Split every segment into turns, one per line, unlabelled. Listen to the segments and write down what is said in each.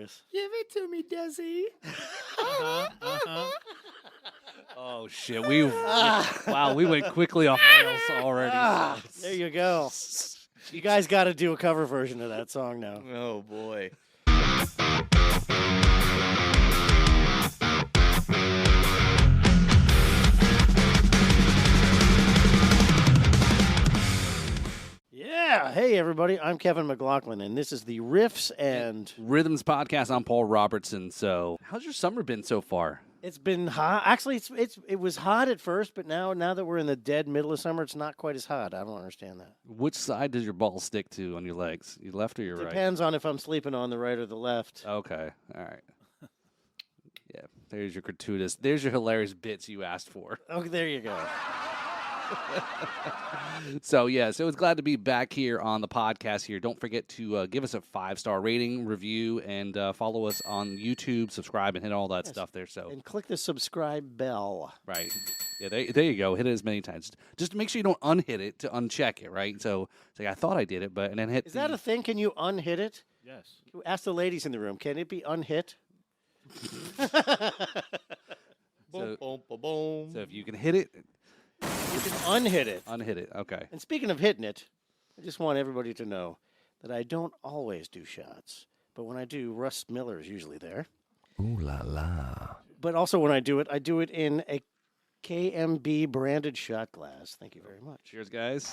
hilarious. Give it to me, Desi.
Oh shit! Wow, we went quickly off rails already.
There you go. You guys got to do a cover version of that song now.
Oh boy.
Yeah. Hey, everybody. I'm Kevin McLaughlin, and this is the Riffs and
Rhythms podcast. I'm Paul Robertson. So, how's your summer been so far?
It's been hot. Actually, it was hot at first, but now that we're in the dead middle of summer, it's not quite as hot. I don't understand that.
Which side does your ball stick to on your legs? Your left or your right?
Depends on if I'm sleeping on the right or the left.
Okay. All right. Yeah. There's your gratuitous. There's your hilarious bits you asked for.
Okay, there you go.
So it's glad to be back here on the podcast here. Don't forget to give us a 5-star rating, review, and follow us on YouTube, subscribe, and hit all that stuff there. So
and click the subscribe bell.
Right. Yeah, there you go. Hit it as many times. Just make sure you don't unhit it to uncheck it, right? So it's like, I thought I did it, and then hit.
Is that a thing? Can you unhit it?
Yes.
Ask the ladies in the room. Can it be unhit?
So if you can hit it.
You can unhit it.
Unhit it, okay.
And speaking of hitting it, I just want everybody to know that I don't always do shots. But when I do, Russ Miller is usually there.
Ooh la la.
But also when I do it in a KMB branded shot glass. Thank you very much.
Cheers, guys.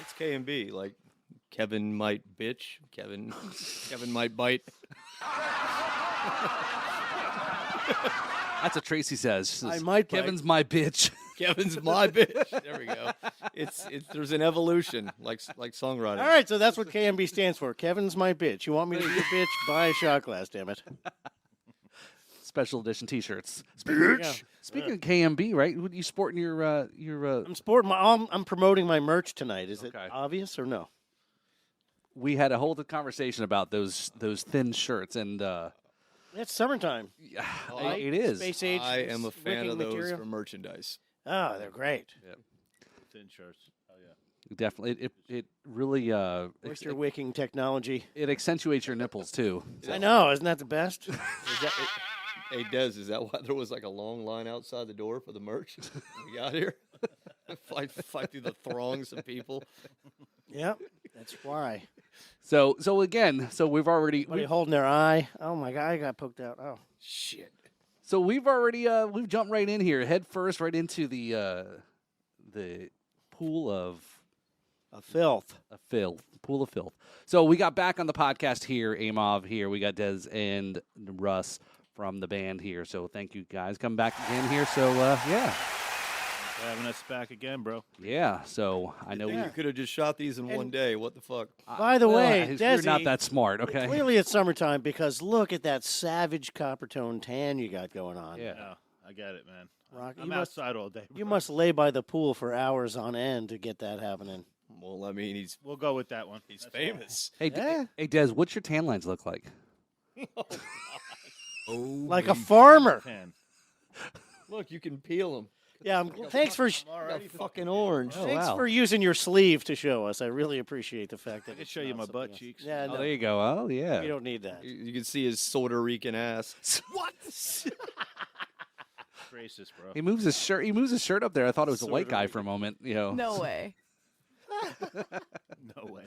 It's K&B. Like Kevin might bitch. Kevin might bite.
That's what Tracy says.
I might bite.
Kevin's my bitch.
Kevin's my bitch. There we go. It's there's an evolution, like songwriting.
All right, so that's what KMB stands for. Kevin's my bitch. You want me to be a bitch? Buy a shot glass, damn it.
Special edition T-shirts.
Bitch.
Speaking of KMB, right? What are you sporting your
I'm sporting I'm promoting my merch tonight. Is it obvious or no?
We had a whole conversation about those thin shirts, and
It's summertime.
yeah, it is.
Space age.
I am a fan
wicking
of those
material.
for merchandise.
Oh, they're great.
Thin shirts. Oh, yeah.
Definitely, it really
Where's your wicking technology?
it accentuates your nipples too.
I know. Isn't that the best?
Hey, Dez, is that why there was like a long line outside the door for the merch when we got here? fight through the throngs of people.
Yep, that's why.
So again, we've already
Somebody holding their eye. Oh my God, I got poked out. Oh
Shit.
So we've already we've jumped right in here, head first, right into the pool of
filth.
Pool of filth. So we got back on the podcast here, AMOV here. We got Dez and Russ from the band here. So thank you guys coming back again here. So yeah.
For having us back again, bro.
Yeah. So I know
You could have just shot these in one day. What the fuck?
By the way,
you're
Desi,
not that smart, okay?
Clearly it's summertime because look at that savage copper tone tan you got going on.
Yeah.
Yeah, I get it, man.
Rock,
I'm outside all day.
You must lay by the pool for hours on end to get that happening.
Well, I mean,
We'll go with that one.
he's
That's
famous.
Hey, hey, Dez, what's your tan lines look like?
Like a farmer.
all. 10.
Look, you can peel them.
Yeah, thanks for
Fucking orange.
thanks
wow.
for using your sleeve to show us. I really appreciate the fact that
I can
it's
show you
not
my
something
butt
else.
cheeks.
Yeah,
Oh,
no,
there you go. Oh, yeah.
we don't need that.
You can see his Puerto Rican ass.
What?
Racist, bro.
He moves his shirt. He moves his shirt up there. I thought it was a white guy for a moment. You know.
No way.
No way.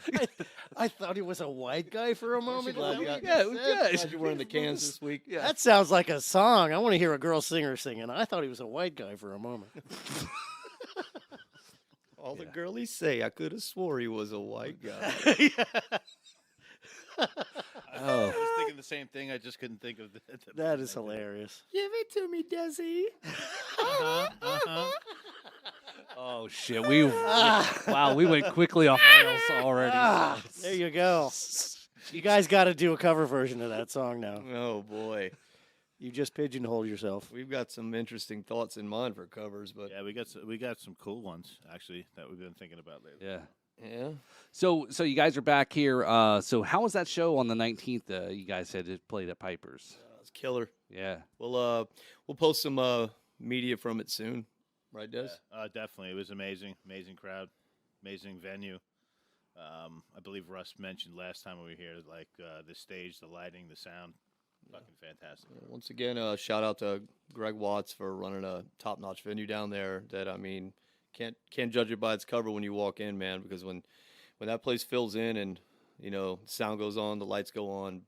I thought he was a white guy for a moment.
glad you got-
Yeah, it was good.
Glad you're wearing the cans this week.
Yeah.
That sounds like a song. I want to hear a girl singer singing. I thought he was a white guy for a moment.
All the girlies say, I could have swore he was a white guy.
I was thinking the same thing. I just couldn't think of the
That is hilarious. Give it to me, Desi.
Oh shit! Wow, we went quickly off rails already.
There you go. You guys got to do a cover version of that song now.
Oh, boy.
You just pigeonholed yourself.
We've got some interesting thoughts in mind for covers, but
Yeah, we got some cool ones actually that we've been thinking about lately.
Yeah.
yeah.
So you guys are back here. So how was that show on the 19th? You guys said it played at Piper's.
It's killer.
Yeah.
We'll post some media from it soon. Right, Des?
Definitely. It was amazing. Amazing crowd. Amazing venue. I believe Russ mentioned last time we were here, like the stage, the lighting, the sound, fucking fantastic.
Once again, shout out to Greg Watts for running a top-notch venue down there. That, I mean, can't judge it by its cover when you walk in, man. Because when that place fills in and sound goes on, the lights go on,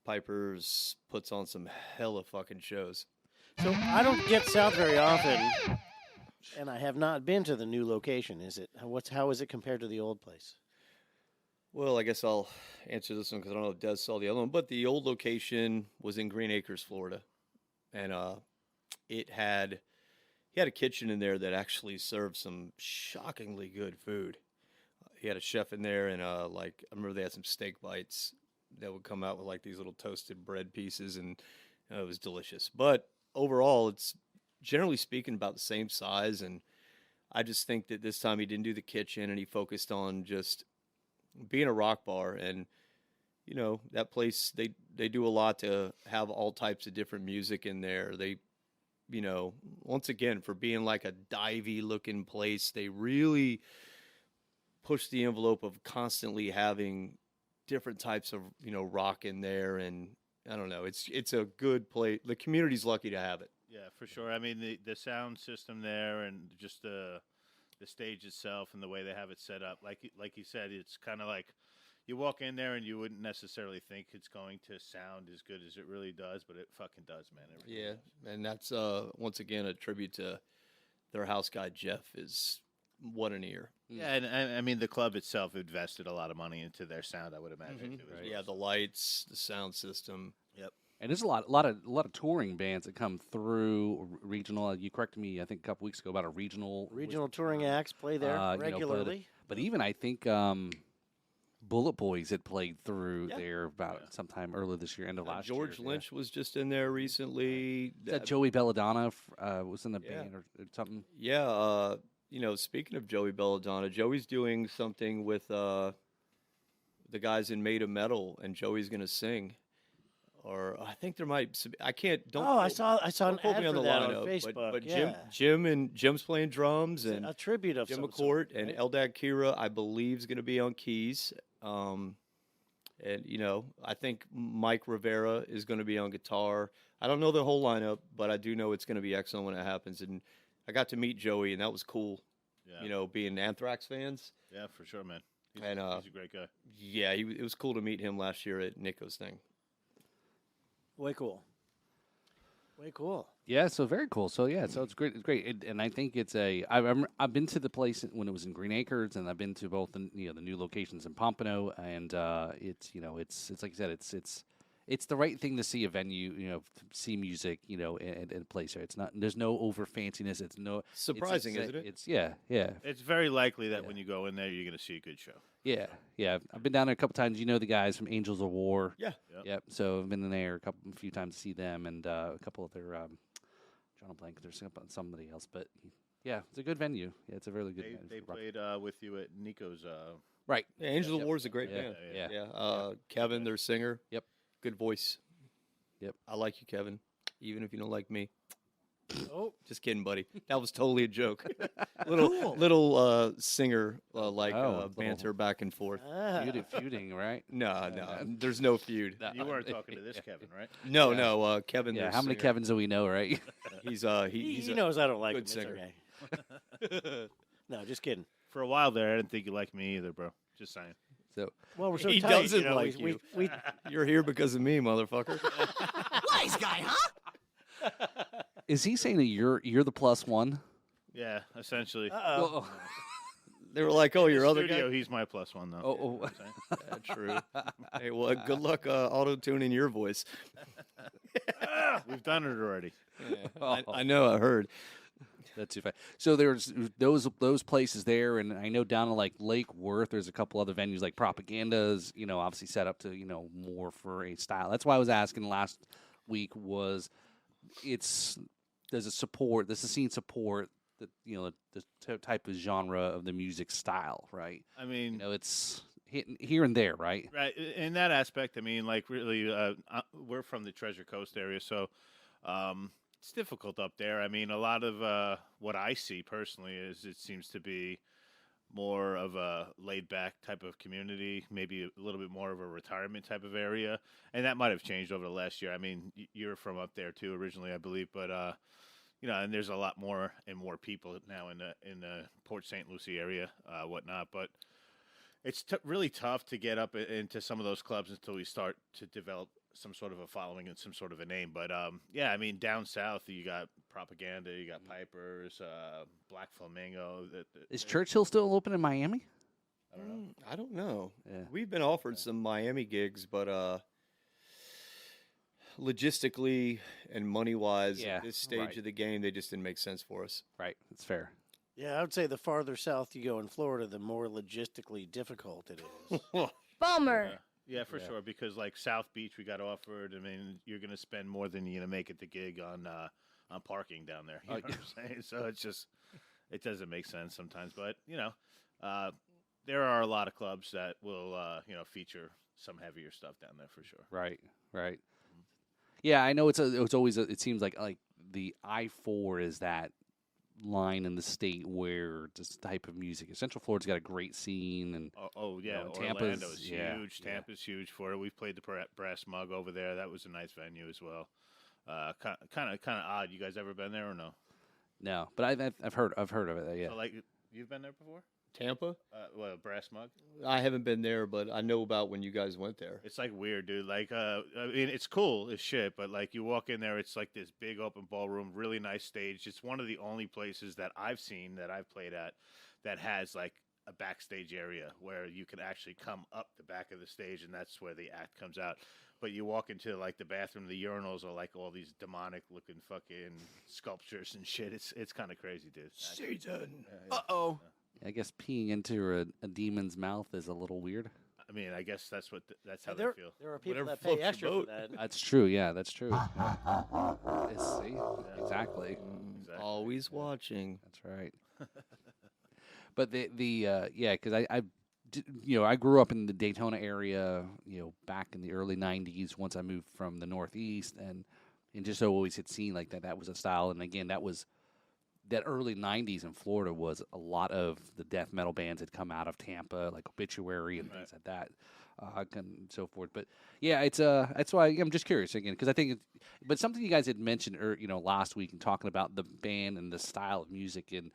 Piper's puts on some hella fucking shows.
So I don't get south very often, and I have not been to the new location. How is it compared to the old place?
Well, I guess I'll answer this one because I don't know if Dez saw the other one. But the old location was in Green Acres, Florida, and he had a kitchen in there that actually served some shockingly good food. He had a chef in there, and I remember they had some steak bites that would come out with like these little toasted bread pieces, and it was delicious. But overall, it's generally speaking about the same size, and I just think that this time he didn't do the kitchen, and he focused on just being a rock bar. And that place, they do a lot to have all types of different music in there. They once again, for being like a divey looking place, they really push the envelope of constantly having different types of rock in there. And I don't know, it's a good place. The community's lucky to have it.
Yeah, for sure. I mean, the sound system there and just the stage itself and the way they have it set up, like you said, it's kind of like you walk in there and you wouldn't necessarily think it's going to sound as good as it really does, but it fucking does, man. It really does.
And that's once again a tribute to their house guy Jeff. Is what an ear.
Yeah, and I mean the club itself invested a lot of money into their sound, I would imagine. Too,
Right. Yeah, the lights, the sound system.
Yep.
And there's a lot of touring bands that come through regional. You corrected me, I think, a couple weeks ago about a regional
Touring acts play there
but
regularly.
even I think Bullet Boys had played through there about sometime earlier this year, end of last year.
George Lynch was just in there recently.
Is that Joey Belladonna was in the band or something?
Yeah, speaking of Joey Belladonna, Joey's doing something with the guys in Made of Metal, and Joey's going to sing. Or I think there might. I can't. Don't.
I saw an
quote
ad
me on
for
the
that
lineup,
on Facebook.
But
yeah.
Jim's playing drums, and
a tribute of
Jim
some
McCourt
sort,
and
right?
Eldad Kira, I believe, is going to be on keys. And I think Mike Rivera is going to be on guitar. I don't know the whole lineup, but I do know it's going to be excellent when it happens. And I got to meet Joey, and that was cool.
Yeah.
Being Anthrax fans.
Yeah, for sure, man. He's a great guy.
Yeah, it was cool to meet him last year at Nico's thing.
Way cool.
Yeah, so very cool. So yeah, so it's great. It's great, and I think it's I've been to the place when it was in Green Acres, and I've been to both the new locations in Pompano, and it's like you said, it's the right thing to see a venue, see music, in a place. Right? It's not. There's no over fanciness. It's no
surprising, isn't it?
It's yeah.
It's very likely that when you go in there, you're going to see a good show.
Yeah. I've been down there a couple times. You know the guys from Angels of War.
Yeah.
Yep. So I've been in there a few times to see them, and a couple of their John Blank. There's somebody else, but yeah, it's a good venue. Yeah, it's a really good.
They played with you at Nico's.
Right.
Yeah, Angels of War is a great band.
Yeah.
Kevin, their singer.
Yep.
Good voice.
Yep.
I like you, Kevin, even if you don't like me.
Oh,
just kidding, buddy. That was totally a joke. little singer banter back and forth.
Feuding, right?
No, there's no feud.
You weren't talking to this Kevin, right?
No, Kevin.
Yeah, how many Kevins do we know, right?
he knows I don't like him.
good singer.
It's okay. No, just kidding.
For a while there, I didn't think you liked me either, bro. Just saying.
So
Well, we're so
He
tight,
doesn't like you.
We
You're here because of me, motherfucker.
Wise guy, huh?
is he saying that you're the plus one?
Yeah, essentially.
Oh,
They were like, "Oh, your
In the
other
studio,
guy."
he's my plus one, though.
Oh.
You know what I'm saying?
Yeah, true. Hey, well, good luck auto tuning your voice.
We've done it already.
I know. I heard.
That's too fast. So there's those places there, and I know down in like Lake Worth, there's a couple other venues like Propaganda's, obviously set up to more for a style. That's why I was asking last week does the scene support the type of genre of the music style, right?
I mean,
it's hitting here and there, right?
right. In that aspect, I mean, like really, we're from the Treasure Coast area, so it's difficult up there. I mean, a lot of what I see personally is it seems to be more of a laid back type of community, maybe a little bit more of a retirement type of area, and that might have changed over the last year. I mean, you're from up there too originally, I believe, but and there's a lot more and more people now in the Port St. Lucie area, whatnot. But it's really tough to get up into some of those clubs until we start to develop some sort of a following and some sort of a name. But yeah, I mean, down south you got Propaganda, you got Pipers, Black Flamingo.
Is Churchill still open in Miami?
I don't know. I don't know.
Yeah.
We've been offered some Miami gigs, but logistically and money wise,
Yeah,
at this stage
right.
of the game, they just didn't make sense for us.
Right, it's fair.
Yeah, I would say the farther south you go in Florida, the more logistically difficult it is.
Bummer.
Yeah, for
Yeah.
sure. Because like South Beach, we got offered. I mean, you're going to spend more than you're going to make at the gig on parking down there. You know what I'm saying? So it's just it doesn't make sense sometimes. But there are a lot of clubs that will feature some heavier stuff down there for sure.
Right, right. Yeah, I know it's always it seems like the I-4 is that line in the state where this type of music. Central Florida's got a great scene, and
Yeah,
Tampa's
Orlando's huge.
yeah.
Tampa's huge for it. We've played the Brass Mug over there. That was a nice venue as well. Kind of odd. You guys ever been there or no?
No, but I've heard of it. Yeah,
So like you've been there before?
Tampa?
Brass Mug.
I haven't been there, but I know about when you guys went there.
It's like weird, dude. Like, I mean, it's cool as shit, but like you walk in there, it's like this big open ballroom, really nice stage. It's one of the only places that I've seen that I've played at that has like a backstage area where you can actually come up the back of the stage, and that's where the act comes out. But you walk into like the bathroom, the urinals are like all these demonic looking fucking sculptures and shit. It's kind of crazy, dude.
Satan.
Uh-oh.
I guess peeing into a demon's mouth is a little weird.
I mean, I guess that's how they
there,
feel.
there are people
Whatever
that pay
floats your
extra for
boat.
that.
That's true. Yeah, that's true. See, exactly.
Exactly.
Always watching.
That's right. But because I grew up in the Daytona area, back in the early '90s. Once I moved from the Northeast, and just always had seen like that was a style, and again that early '90s in Florida was a lot of the death metal bands had come out of Tampa, like Obituary and things like that, and so forth. But yeah, it's that's why I'm just curious again, because I think but something you guys had mentioned last week in talking about the band and the style of music and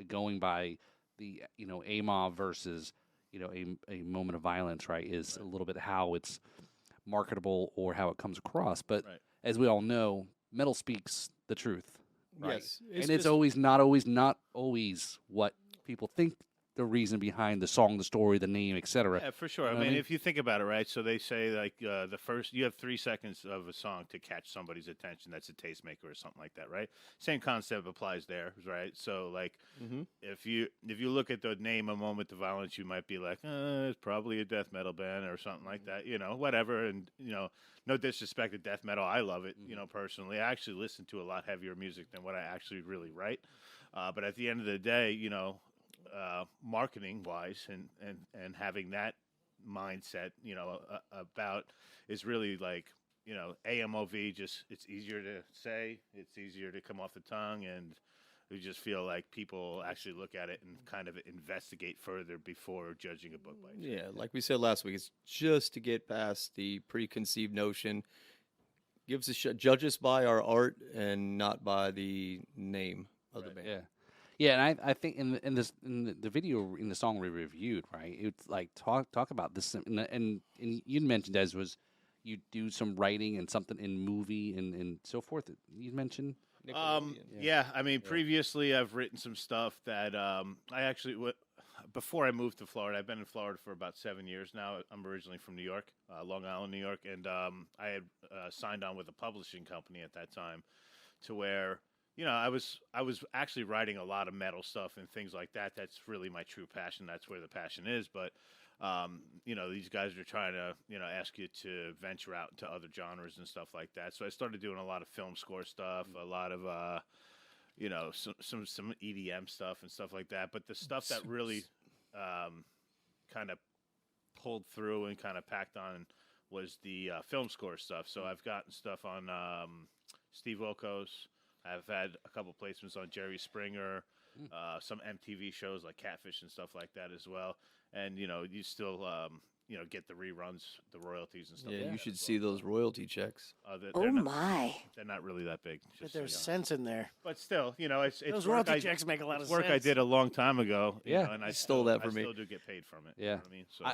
going by the AMOV versus a moment of violence, right, is a little bit how it's marketable or how it comes across. But as we all know, metal speaks the truth. Right.
Yes.
And it's always not always what people think the reason behind the song, the story, the name, etc.
Yeah, for sure.
You know
I
what I
mean,
mean?
if you think about it, right? So they say like you have 3 seconds of a song to catch somebody's attention. That's a tastemaker or something like that, right? Same concept applies there, right? So like, if you look at the name "A Moment of Violence," you might be like, it's probably a death metal band or something like that, whatever. And no disrespect to death metal, I love it, personally. I actually listen to a lot heavier music than what I actually really write. But at the end of the day, marketing wise and having that mindset about is really like AMOV, just it's easier to say, it's easier to come off the tongue, and we just feel like people actually look at it and kind of investigate further before judging a book by its
Yeah, like we said last week, it's just to get past the preconceived notion. Give us a shot. Judge us by our art and not by the name of the band.
Yeah, and I think in the video in the song we reviewed, right? It's like talk about this, and you mentioned as was you do some writing and something in movie and so forth. You mentioned.
Yeah, I mean, previously I've written some stuff that I actually before I moved to Florida. I've been in Florida for about 7 years now. I'm originally from New York, Long Island, New York, and I had signed on with a publishing company at that time, to where I was actually writing a lot of metal stuff and things like that. That's really my true passion. That's where the passion is. But these guys are trying to ask you to venture out into other genres and stuff like that. So I started doing a lot of film score stuff, a lot of some EDM stuff and stuff like that. But the stuff that really kind of pulled through and kind of packed on was the film score stuff. So I've gotten stuff on Steve Wilkos. I've had a couple placements on Jerry Springer. some MTV shows like Catfish and stuff like that as well. And you still get the reruns, the royalties and stuff.
Yeah,
like
you
that
should
as
see
well.
those royalty checks.
Oh my.
They're not really that big.
But
Just,
there's
so
sense in there.
but still, it's
Those
work
royalty
I-
checks make a lot of
it's work
sense.
I did a long time ago.
Yeah.
And I
Stole that from
I
me.
still do get paid from it.
Yeah.
You know what I mean? So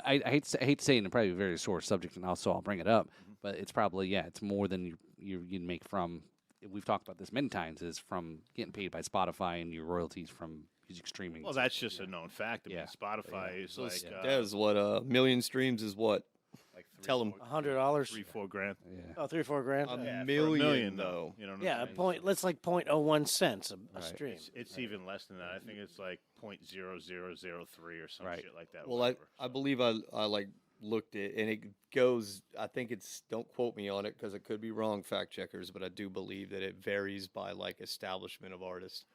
I hate to say it, and probably a very sore subject, and also I'll bring it up. But it's probably it's more than you'd make from. We've talked about this many times. Is from getting paid by Spotify and your royalties from music streaming.
well, that's just a known fact. I mean,
Yeah.
Spotify is
So
like
Dez, what a million streams is what?
like
Tell 'em.
$100.
3-4 grand.
Yeah.
Oh, 3 or 4 grand.
A
Yeah, for
million,
though.
though.
You know what
Yeah,
I'm saying?
let's like 0.01 cents a
Right.
stream.
It's even less than that. I think it's like 0.0003 or some
Right.
shit like that.
Well,
whatever.
I believe I like looked at, and it goes. I think it's. Don't quote me on it because it could be wrong, fact checkers. But I do believe that it varies by like establishment of artists.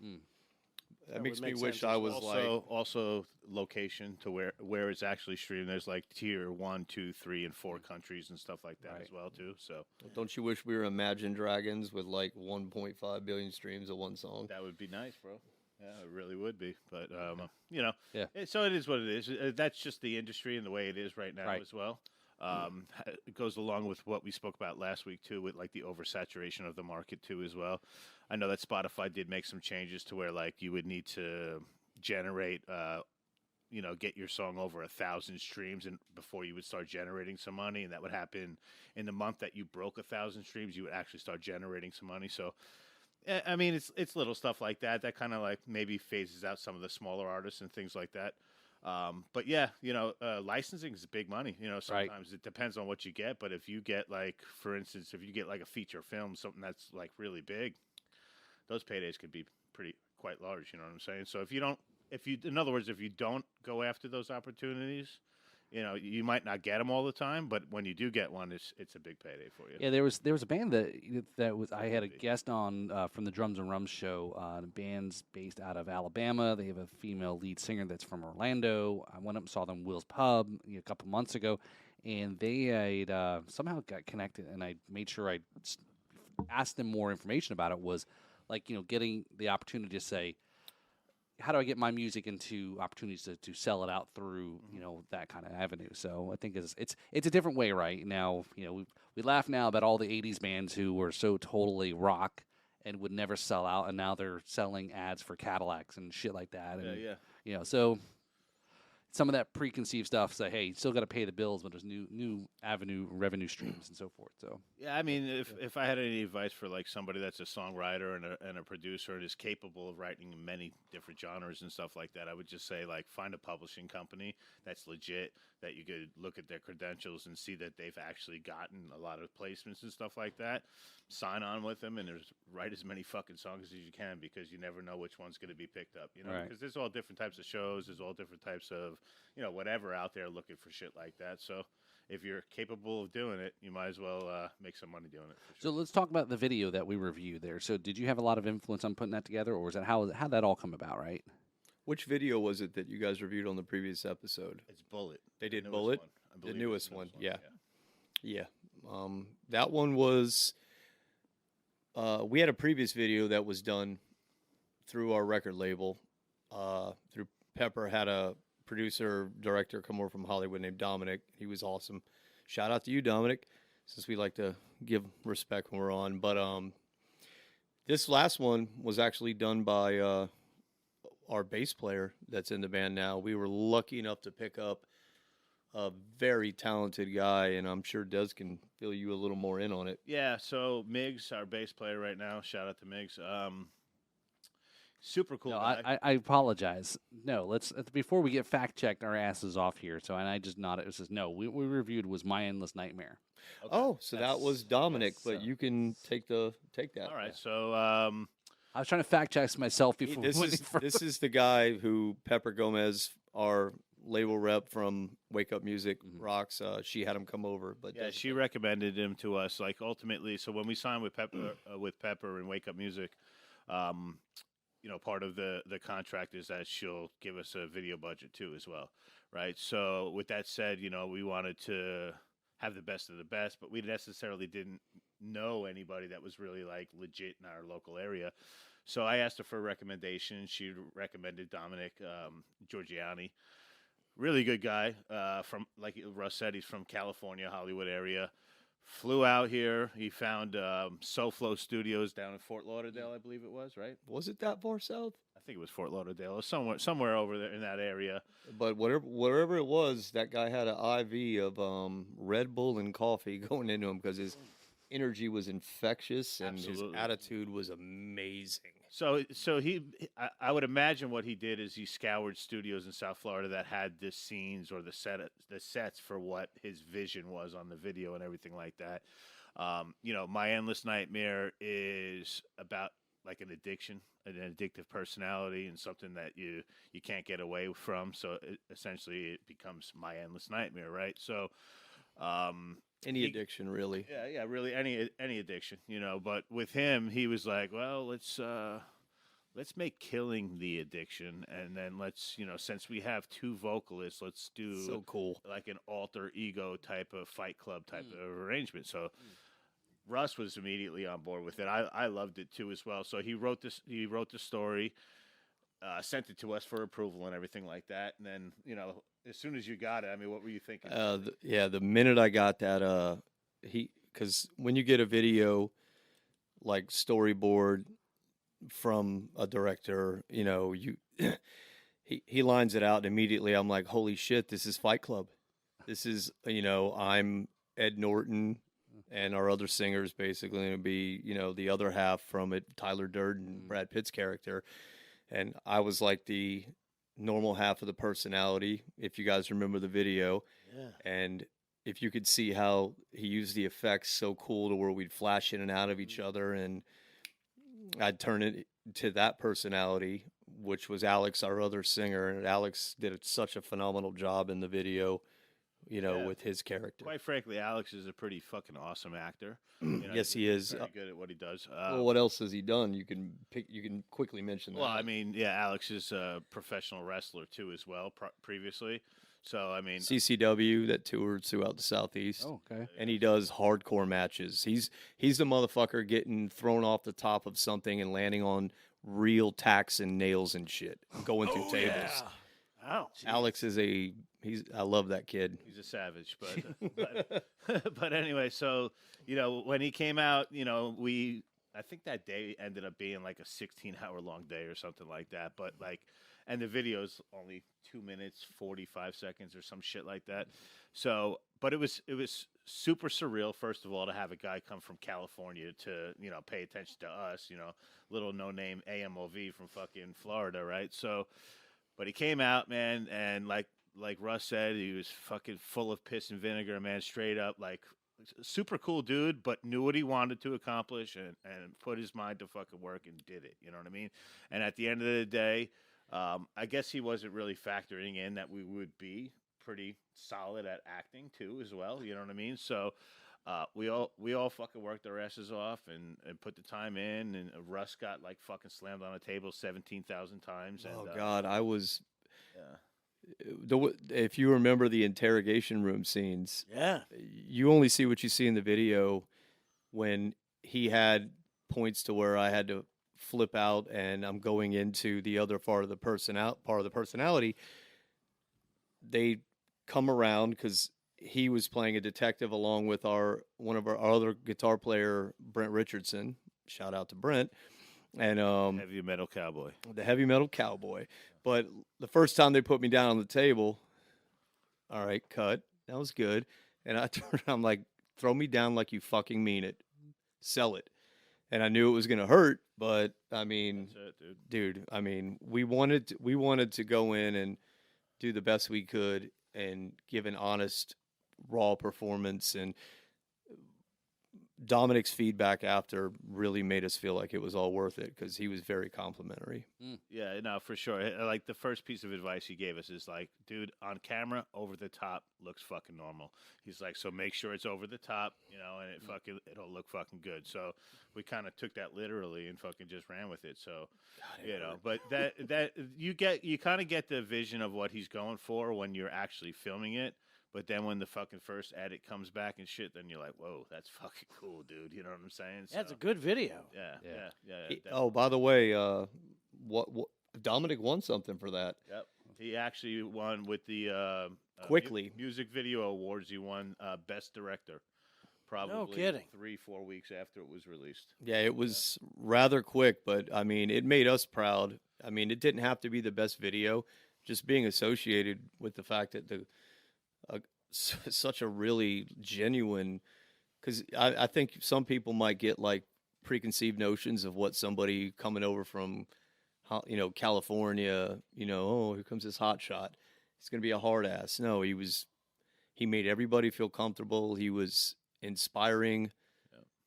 That
That
makes
would
me
make
wish
sense
I
as
was
also location to where it's actually streamed. There's like tier 1, 2, 3, and 4 countries and stuff like that
Right.
as well too. So
like, don't you wish we were Imagine Dragons with like 1.5 billion streams of one song?
that would be nice, bro. Yeah, it really would be. But
Yeah.
so it is what it is. That's just the industry and the way it is right now
Right.
as well. It goes along with what we spoke about last week too, with like the oversaturation of the market too as well. I know that Spotify did make some changes to where like you would need to generate, get your song over 1,000 streams and before you would start generating some money, and that would happen in the month that you broke 1,000 streams, you would actually start generating some money. So, I mean, it's little stuff like that that kind of like maybe phases out some of the smaller artists and things like that. But yeah, licensing is big money. Sometimes it depends on what you get. But if you get like, for instance, if you get like a feature film, something that's like really big, those paydays could be quite large. You know what I'm saying? So in other words, if you don't go after those opportunities, you might not get them all the time. But when you do get one, it's a big payday for you.
Yeah, there was a band that was I had a guest on from the Drums and Rums show. The band's based out of Alabama. They have a female lead singer that's from Orlando. I went up and saw them Will's Pub a couple months ago, and they had somehow got connected. And I made sure I asked them more information about it. Was like getting the opportunity to say, how do I get my music into opportunities to sell it out through that kind of avenue? So I think it's a different way right now. We laugh now about all the '80s bands who were so totally rock and would never sell out, and now they're selling ads for Cadillacs and shit like that. And,
Yeah.
So some of that preconceived stuff say, hey, you still got to pay the bills, but there's new revenue streams and so forth. So
Yeah, I mean, if I had any advice for like somebody that's a songwriter and a producer and is capable of writing in many different genres and stuff like that, I would just say like find a publishing company that's legit, that you could look at their credentials and see that they've actually gotten a lot of placements and stuff like that. Sign on with them and write as many fucking songs as you can, because you never know which one's going to be picked up.
Right.
Because there's all different types of shows, there's all different types of whatever out there looking for shit like that. So if you're capable of doing it, you might as well make some money doing it. For
So
sure.
let's talk about the video that we reviewed there. So did you have a lot of influence on putting that together, or was that how'd that all come about, right?
Which video was it that you guys reviewed on the previous episode?
It's Bullet.
They
The
did
newest
Bullet?
one. I
The
believe it's
newest one, yeah.
yeah.
Yeah. That one was. We had a previous video that was done through our record label. Through Pepper had a producer director come over from Hollywood named Dominic. He was awesome. Shout out to you, Dominic, since we like to give respect when we're on. But this last one was actually done by our bass player that's in the band now. We were lucky enough to pick up a very talented guy, and I'm sure Dez can fill you a little more in on it.
Yeah, so Miggs, our bass player right now, shout out to Miggs. Super cool
No,
guy.
I apologize. No, let's before we get fact checked our asses off here. So and I just nodded. It says no. We reviewed was My Endless Nightmare.
Okay.
Oh, so that was Dominic,
yes,
but you can take that.
All right, so
I was trying to fact check myself before.
This
we went
is
further.
this is the guy who Pepper Gomez, our label rep from Wake Up Music Rocks. She had him come over, but
yeah, she recommended him to us. Like ultimately, so when we signed with Pepper and Wake Up Music, part of the contract is that she'll give us a video budget too as well, right? So with that said, we wanted to have the best of the best, but we necessarily didn't know anybody that was really like legit in our local area. So I asked her for a recommendation. She recommended Dominic Giorgiani. Really good guy. From like Russ said, he's from California, Hollywood area. Flew out here. He found SoFlo Studios down in Fort Lauderdale, I believe it was, right?
Was it that far south?
I think it was Fort Lauderdale, or somewhere over there in that area.
But whatever it was, that guy had an IV of Red Bull and coffee going into him because his energy was infectious and
Absolutely.
his attitude was amazing.
So I would imagine what he did is he scoured studios in South Florida that had the scenes or the sets for what his vision was on the video and everything like that. My Endless Nightmare is about like an addiction, an addictive personality, and something that you can't get away from. So essentially, it becomes My Endless Nightmare, right? So.
Any addiction, really.
Yeah, really any addiction, But with him, he was like, well, let's make killing the addiction, and then let's, since we have two vocalists, let's do
So cool.
like an alter ego type of Fight Club type of arrangement. So Russ was immediately on board with it. I loved it too as well. So he wrote the story, sent it to us for approval and everything like that, and then as soon as you got it, I mean, what were you thinking?
The minute I got that, because when you get a video like storyboard from a director, he lines it out, and immediately I'm like, holy shit, this is Fight Club. This is, I'm Ed Norton, and our other singers basically going to be, the other half from it, Tyler Durden, Brad Pitt's character, and I was like the normal half of the personality, if you guys remember the video.
Yeah.
And if you could see how he used the effects so cool to where we'd flash in and out of each other, and I'd turn it to that personality, which was Alex, our other singer, and Alex did such a phenomenal job in the video, with his character.
Quite frankly, Alex is a pretty fucking awesome actor.
Yes, he is.
Very good at what he does.
Well, what else has he done? You can quickly mention that.
Well, I mean, yeah, Alex is a professional wrestler too, as well, previously. So, I mean,
CCW that toured throughout the Southeast.
Oh, okay.
And he does hardcore matches. He's the motherfucker getting thrown off the top of something and landing on real tacks and nails and shit, going through tables.
Yeah.
oh,
Alex is I love that kid.
he's a savage, but anyway, so when he came out, I think that day ended up being like a 16-hour long day or something like that. But and the video's only 2 minutes 45 seconds or some shit like that. So, but it was super surreal. First of all, to have a guy come from California to pay attention to us, little no name AMOV from fucking Florida, right? So, but he came out, man, and like Russ said, he was fucking full of piss and vinegar, man, straight up, like super cool dude, but knew what he wanted to accomplish and put his mind to fucking work and did it. You know what I mean? And at the end of the day, I guess he wasn't really factoring in that we would be pretty solid at acting too, as well. You know what I mean? So we all fucking worked our asses off and put the time in. And Russ got like fucking slammed on a table 17,000 times. And,
Oh God, I was.
Yeah.
If you remember the interrogation room scenes,
Yeah.
you only see what you see in the video. When he had points to where I had to flip out and I'm going into the other part of the personality, they come around because he was playing a detective along with one of our other guitar player, Brent Richardson. Shout out to Brent. And
Heavy metal cowboy.
the heavy metal cowboy. But the first time they put me down on the table, all right, cut. That was good. And I'm like, throw me down like you fucking mean it. Sell it. And I knew it was going to hurt, but I mean,
That's it, dude.
dude, I mean, we wanted to go in and do the best we could and give an honest, raw performance. And Dominic's feedback after really made us feel like it was all worth it because he was very complimentary.
Yeah, no, for sure. Like the first piece of advice he gave us is like, dude, on camera, over the top looks fucking normal. He's like, so make sure it's over the top, and it'll look fucking good. So we kind of took that literally and fucking just ran with it. So, but that you kind of get the vision of what he's going for when you're actually filming it. But then when the fucking first edit comes back and shit, then you're like, whoa, that's fucking cool, dude. You know what I'm saying?
That's
So,
a good video.
Yeah.
Oh, by the way, what Dominic won something for that.
Yep. He actually won with the
Quickly.
music video awards. He won best director. Probably
kidding.
3-4 weeks after it was released.
Yeah, it was rather quick, but I mean, it made us proud. I mean, it didn't have to be the best video, just being associated with the fact that such a really genuine, because I think some people might get like preconceived notions of what somebody coming over from, California, oh, here comes this hot shot. He's going to be a hard ass. No, he made everybody feel comfortable. He was inspiring,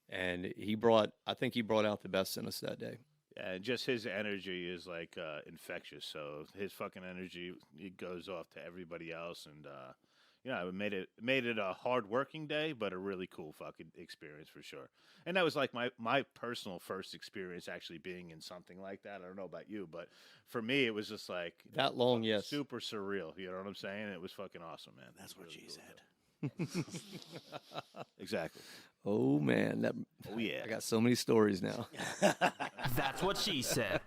and I think he brought out the best in us that day.
Yeah, and just his energy is like infectious. So his fucking energy, it goes off to everybody else, and it made it a hard working day, but a really cool fucking experience for sure. And that was like my personal first experience actually being in something like that. I don't know about you, but for me, it was just like
That long, yes.
super surreal. You know what I'm saying? It was fucking awesome, man.
That's what
Really
she
cool
said.
Exactly.
Oh man,
Oh yeah.
I got so many stories now.
That's what she said.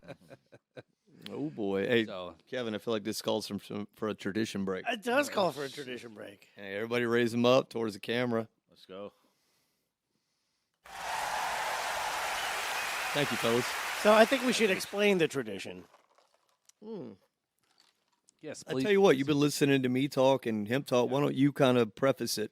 Oh boy, hey
So
Kevin, I feel like this calls for a tradition break.
It does call for a tradition break.
Hey, everybody, raise them up towards the camera.
Let's go.
Thank you, fellas.
So I think we should explain the tradition.
yes,
I
please.
tell you what, you've been listening to me talk and him talk. Why don't you kind of preface it?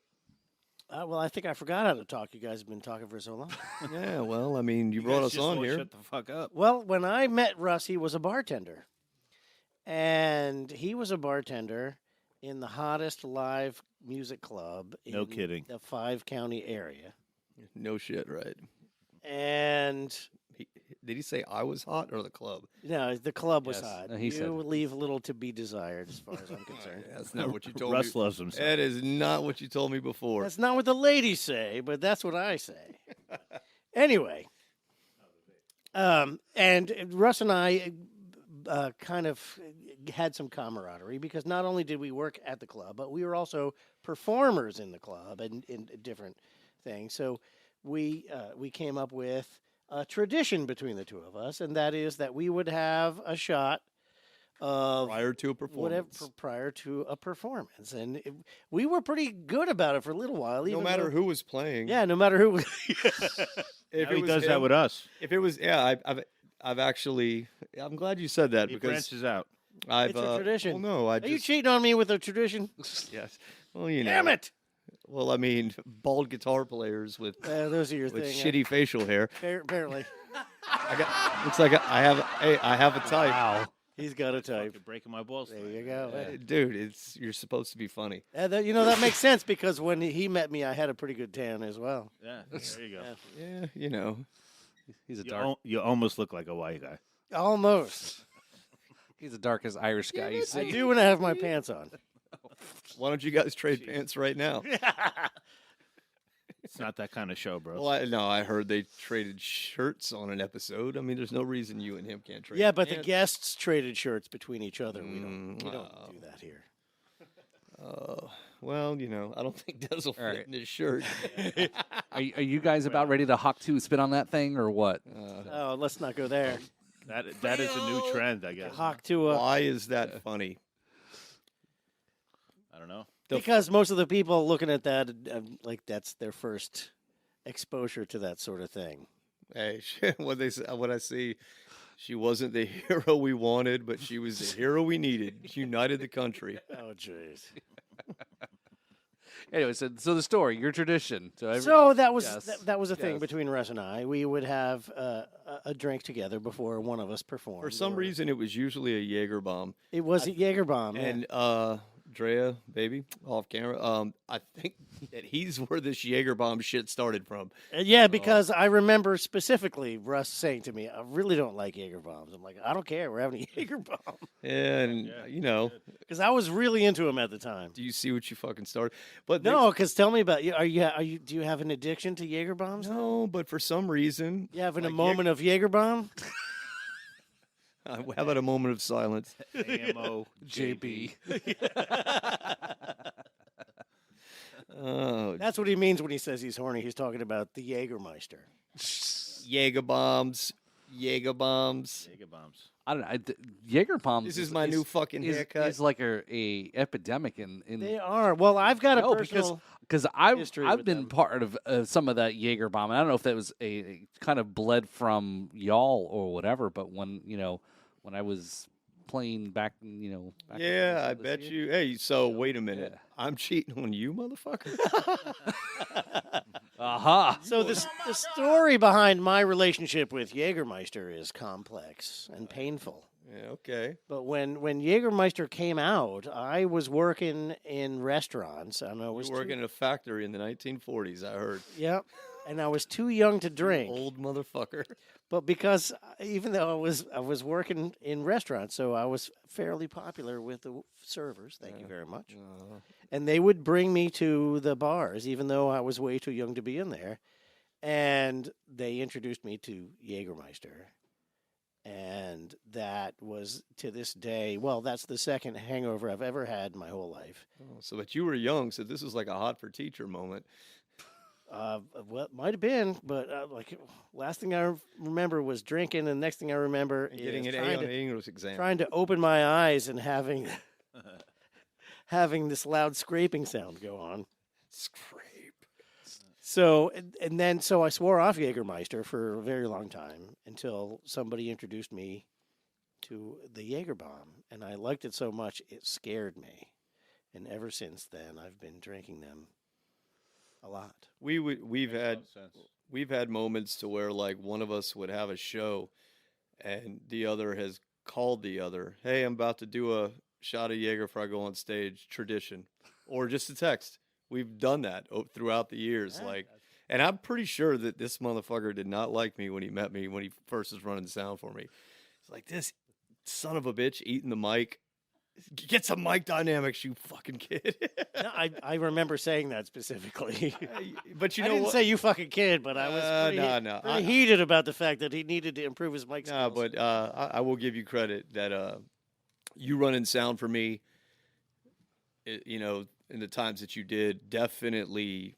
Well, I think I forgot how to talk. You guys have been talking for so long.
Yeah, well, I mean, you brought
guys
us
just
on
all
here.
Shut the fuck up.
Well, when I met Russ, he was a bartender. And he was a bartender in the hottest live music club in
No kidding.
the 5-county area.
No shit, right?
And
Did he say I was hot or the club?
the club was
Yes.
hot.
No, he said
You
it.
leave little to be desired as far as I'm concerned.
That's not what you told
Russ
me.
loves himself.
That is not what you told me before.
That's not what the ladies say, but that's what I say. Anyway, and Russ and I kind of had some camaraderie because not only did we work at the club, but we were also performers in the club and in different things. So we came up with a tradition between the two of us, and that is that we would have a shot of
Prior to a performance.
prior to a performance, and we were pretty good about it for a little while.
No
even
matter
though-
who was playing.
yeah, no matter who.
If
Now he
was
does that
him-
with us.
If it was, yeah, I've actually. I'm glad you said that
He
because
branches out.
I've.
It's a tradition.
Well, no, I
Are you
just.
cheating on me with a tradition?
Yes. Well, you know.
Damn it!
Well, I mean, bald guitar players with
Those are your
with
thing.
shitty facial hair.
Apparently,
Looks like I have. Hey, I have a type.
Wow.
he's got a type.
Fucking breaking my balls.
There
tonight.
you go.
Dude, you're supposed to be funny.
That makes sense because when he met me, I had a pretty good tan as well.
Yeah, there you go.
Yeah.
Yeah, you know.
He's a
You,
dark.
you almost look like a white guy.
Almost.
He's the darkest Irish guy you
I
see.
do when I have my pants on.
Why don't you guys trade pants right now?
It's not that kind of show, bro.
Well, I heard they traded shirts on an episode. I mean, there's no reason you and him can't trade.
Yeah, but the
pants.
guests traded shirts between each other. We don't do that here.
Well, I don't think Dez will fit
right.
in his shirt.
Are you guys about ready to hawk to spit on that thing or what?
Oh, let's not go there.
That is a new trend, I guess.
Hawk to a.
Why is that funny?
I don't know.
Because most of the people looking at that, like that's their first exposure to that sort of thing.
Hey, what I see, she wasn't the hero we wanted, but she was the hero we needed. United the country.
Oh, jeez.
Anyway, so the story, your tradition.
So that was
Yes.
that was a thing
Yes.
between Russ and I. We would have a drink together before one of us performed.
For some
or-
reason, it was usually a Jaeger bomb.
it was a Jaeger bomb.
And Drea, baby, off camera. I think that he's where this Jaeger bomb shit started from.
Yeah, because I remember specifically Russ saying to me, "I really don't like Jaeger bombs." I'm like, "I don't care. We're having a Jaeger bomb,"
And
because I was really into him at the time.
do you see what you fucking started? But
No, because tell me about you. Are you? Do you have an addiction to Jaeger bombs?
no, but for some reason,
You having a
like
moment of Jaeger bomb?
how about a moment of silence?
AMO
JB.
Oh,
That's what he means when he says he's horny. He's talking about the Jägermeister.
Jaeger bombs.
Jaeger bombs.
I don't know. Jaeger bombs.
This is my new fucking haircut.
Is like a epidemic in.
They are. Well, I've got a
No,
personal
because
history
I've
with
been
them.
part of some of that Jaeger bomb. And I don't know if that was a kind of bled from y'all or whatever, but when I was playing back, back
Yeah, I
this
bet
year.
you. Hey, so wait a minute.
Yeah.
I'm cheating on you, motherfucker.
Aha.
So the story behind my relationship with Jägermeister is complex and painful.
Yeah, okay.
But when Jägermeister came out, I was working in restaurants, and I
You
was
were working in a factory in the 1940s, I heard.
yeah, and I was too young to drink.
Old motherfucker.
But because even though I was working in restaurants, so I was fairly popular with the servers. Thank you very much. And they would bring me to the bars, even though I was way too young to be in there. And they introduced me to Jägermeister. And that was, to this day, well, that's the second hangover I've ever had in my whole life.
Oh, so, but you were young, so this was like a hot for teacher moment.
Well, it might have been, but like last thing I remember was drinking, and the next thing I remember
And
is
getting an A on the English exam.
trying to open my eyes and having having this loud scraping sound go on.
Scrape.
So and then I swore off Jägermeister for a very long time until somebody introduced me to the Jaeger bomb, and I liked it so much it scared me. And ever since then, I've been drinking them a lot.
We've had moments to where like one of us would have a show, and the other has called the other, "Hey, I'm about to do a shot of Jaeger before I go on stage." Tradition, or just a text. We've done that throughout the years, and I'm pretty sure that this motherfucker did not like me when he met me when he first was running sound for me. It's like, this son of a bitch eating the mic. Get some mic dynamics, you fucking kid.
No, I remember saying that specifically.
But you
I
know
didn't
what?
say you fucking kid, but I was pretty heated about the fact that he needed to improve his mic
No,
skills.
but I will give you credit that you running sound for me, in the times that you did, definitely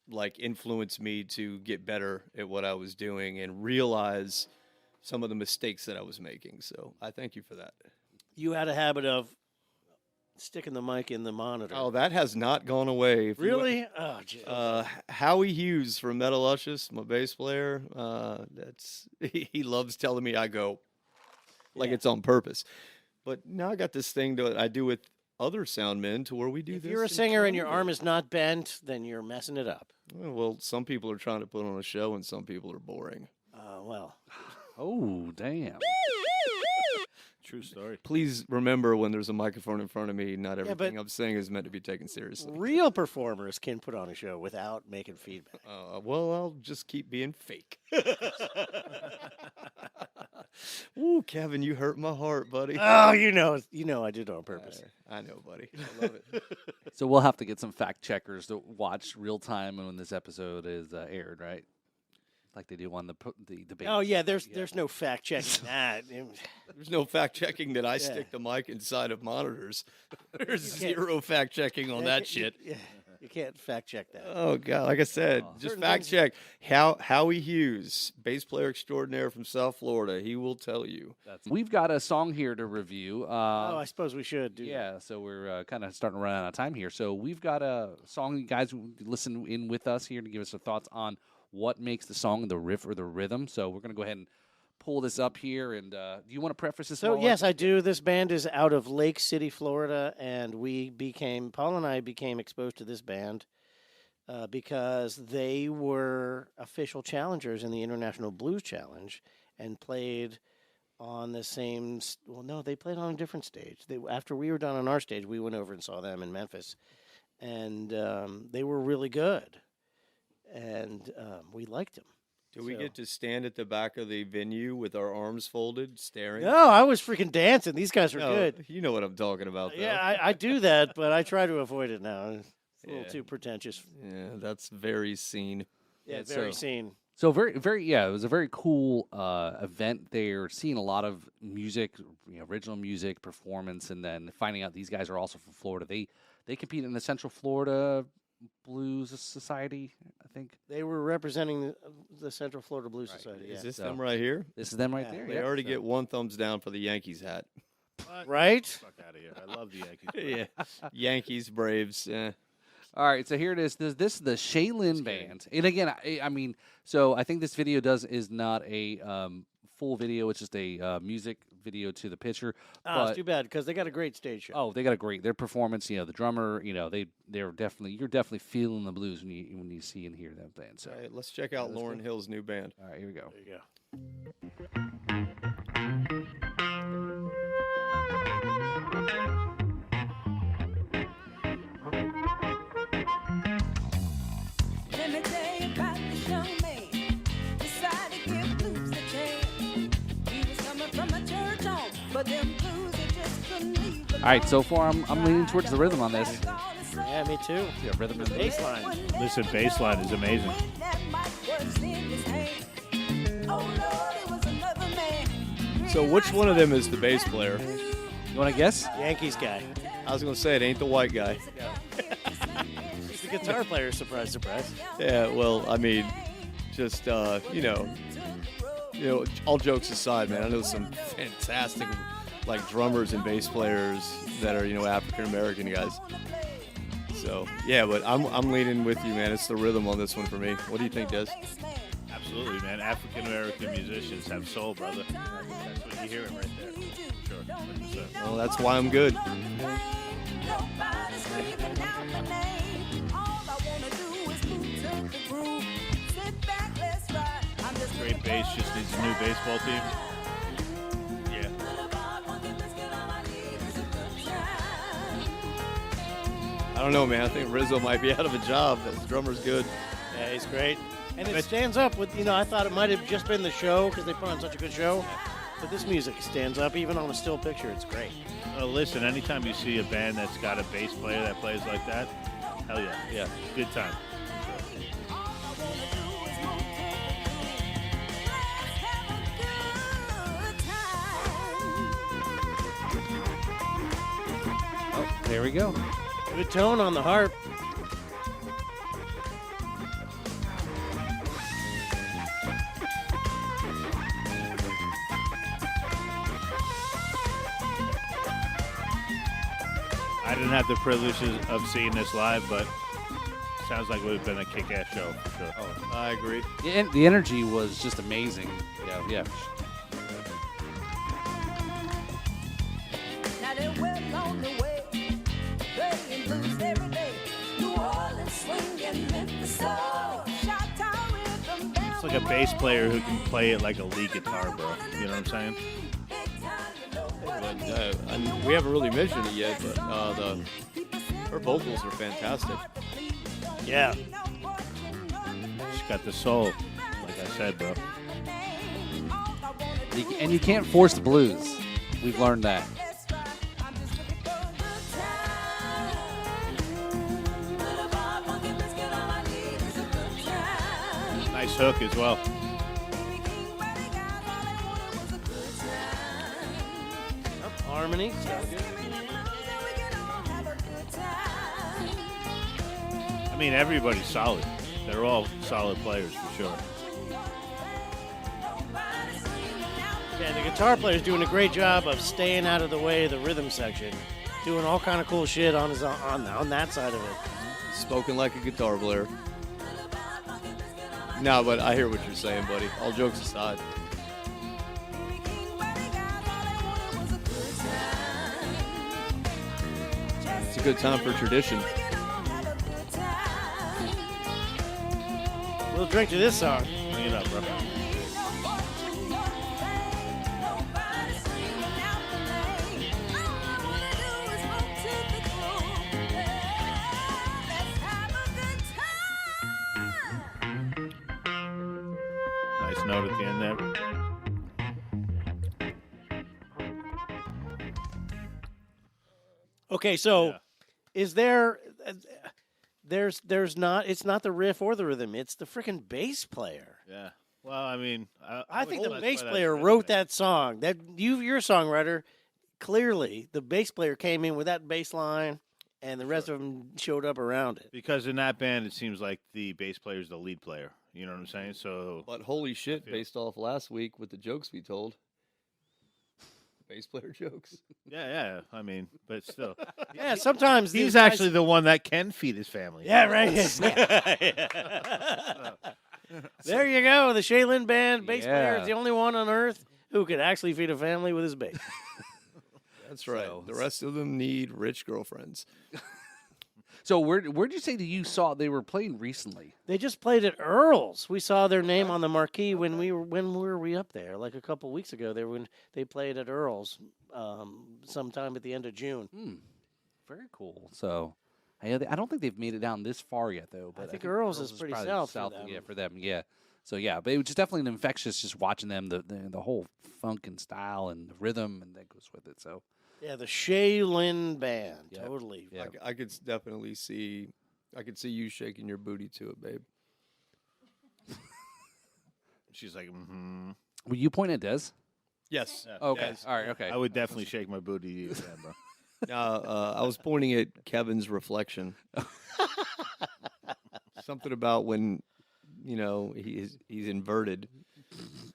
like influenced me to get better at what I was doing and realize some of the mistakes that I was making. So I thank you for that.
You had a habit of sticking the mic in the monitor.
Oh, that has not gone away. If you-
Really? Oh, geez.
Howie Hughes from Metal Luscious, my bass player, he loves telling me I go like it's on purpose. But now I got this thing that I do with other sound men to where we do
If
this.
you're a
in
singer and your
private.
arm is not bent, then you're messing it up.
Well, some people are trying to put on a show and some people are boring.
Well,
Oh, damn.
True story.
Please remember, when there's a microphone in front of me, not
but-
everything I'm saying is meant to be taken seriously.
real performers can put on a show without making feedback.
Well, I'll just keep being fake. Ooh, Kevin, you hurt my heart, buddy.
Oh, you know, I did it on purpose.
I know, buddy. I love it.
So we'll have to get some fact checkers to watch real time when this episode is aired, right? Like they do on the debate.
Oh yeah, there's no fact checking that.
There's no fact checking that I stick the mic inside of monitors. There's
can't-
zero fact checking on that shit.
You can't fact check that.
Oh God! Like I said, just
Certain
fact
things-
check. Howie Hughes, bass player extraordinaire from South Florida. He will tell you.
We've got a song here to review.
Oh, I suppose we should do that.
Yeah, so we're kind of starting to run out of time here. So we've got a song. You guys listen in with us here to give us your thoughts on what makes the song the riff or the rhythm. So we're going to go ahead and pull this up here. And do you want to preface this?
So
while
yes, I do. This band is out of Lake City, Florida, and Paul and I became exposed to this band because they were official challengers in the International Blues Challenge and played on the same. Well, no, they played on a different stage. After we were done on our stage, we went over and saw them in Memphis, and they were really good, and we liked them.
Do we
So-
get to stand at the back of the venue with our arms folded, staring?
No, I was freaking dancing. These guys were
No,
good.
You know what I'm talking about, though.
Yeah, I do that, but I try to avoid it now. It's a little
Yeah.
too pretentious.
Yeah, that's very scene.
Yeah,
Yeah,
very
so-
seen.
So very, very, yeah, it was a very cool event there. Seeing a lot of music, original music performance, and then finding out these guys are also from Florida. They compete in the Central Florida Blues Society, I think.
They were representing the Central Florida Blues Society.
Is
Yeah.
this
So-
them right here?
This is them right
Yeah.
there.
They
yep.
already
So-
get 1 thumbs down for the Yankees hat.
What?
Right?
Fuck out of here. I love the Yankees.
Yeah, Yankees, Braves.
All right, so here it is. This is the Shaelyn Band, and again, I mean, so I think this video is not a full video. It's just a music video to the picture.
Oh, it's too bad because they got a great stage show.
Oh, they got a great their performance. You know, the drummer. You know, you're definitely feeling the blues when you see and hear that band. So,
All right, let's check out Lauryn Hill's new band.
all right, here we go.
There you go.
Let me tell you about this young man. Decided to give blues a chance. He was coming from a church home, but them blues he just couldn't leave.
All right, so far I'm leaning towards the rhythm on this.
Yeah, me too.
Yeah, rhythm is
Bass line.
Listen, bass line is amazing.
So which one of them is the bass player?
You want to guess?
Yankees guy.
I was going to say it ain't the white guy.
He's the guitar player. Surprise, surprise.
Yeah, well, I mean, just all jokes aside, man, I know some fantastic like drummers and bass players that are African American guys. So yeah, but I'm leaning with you, man. It's the rhythm on this one for me. What do you think, Des?
Absolutely, man. African American musicians have soul, brother. That's what you're hearing right there. Sure. 100%.
Well, that's why I'm good.
Great bass just needs a new baseball team. Yeah.
I don't know, man. I think Rizzo might be out of a job. That drummer's good.
Yeah, he's great. And it stands up with, I thought it might have just been the show because they put on such a good show. But this music stands up even on a still picture. It's great.
Listen, anytime you see a band that's got a bass player that plays like that, hell yeah.
Yeah.
Good time.
Oh, there we go.
Good tone on the harp.
I didn't have the privilege of seeing this live, but sounds like it would have been a kick-ass show for sure.
Oh, I agree.
The energy was just amazing. Yeah.
Now they're well on the way, playing blues every day. New Orleans swinging Memphis soul, Chi-Town rhythm down
It's like a bass player who can play it like a lead guitar, bro. You know what I'm saying?
And we haven't really mentioned it yet, but her vocals are fantastic.
Yeah.
She's got the soul, like I said, bro.
And you can't force the blues. We've learned that.
Nice hook as well.
Harmony.
I mean, everybody's solid. They're all solid players for sure.
Yeah, the guitar player's doing a great job of staying out of the way of the rhythm section, doing all kind of cool shit on that side of it.
Spoken like a guitar player. No, but I hear what you're saying, buddy. All jokes aside. It's a good time for tradition.
We'll drink to this song.
Bring it up, bro. Nice note at the end there.
Okay, so
Yeah.
is there? There's not. It's not the riff or the rhythm. It's the freaking bass player.
Yeah. Well, I mean,
I think the
would
bass
classify that
player
as rhythm,
wrote
man.
that song. You're a songwriter. Clearly, the bass player came in with that bass line and the rest of them showed up around it.
Because in that band, it seems like the bass player is the lead player. You know what I'm saying? So,
But holy shit,
feel-
based off last week with the jokes we told. Bass player jokes.
yeah. I mean, but still.
Yeah, sometimes
He's
these guys-
actually the one that can feed his family.
Yeah, right. There you go. The Shaelyn Band bass player
Yeah.
is the only one on earth who could actually feed a family with his bass.
That's right.
So-
The rest of them need rich girlfriends.
So where'd you say that you saw they were playing recently?
They just played at Earl's. We saw their name on the marquee when were we up there? Like a couple weeks ago. They played at Earl's sometime at the end of June.
Very cool. So I don't think they've made it down this far yet, though. But
think Earl's is pretty
probably
south for them.
Yeah, for them. Yeah. So yeah, but it was just definitely an infectious just watching them the whole funk and style and the rhythm and that goes with it. So
Yeah, the Shaelyn Band.
Yep.
Totally.
Yeah.
I could definitely see. I could see you shaking your booty to it, babe.
She's like, mm-hmm.
were you pointing at Dez?
Yes.
Okay.
Yes.
All right. Okay.
I would definitely shake my booty to you, yeah, bro.
I was pointing at Kevin's reflection. Something about when, he's inverted.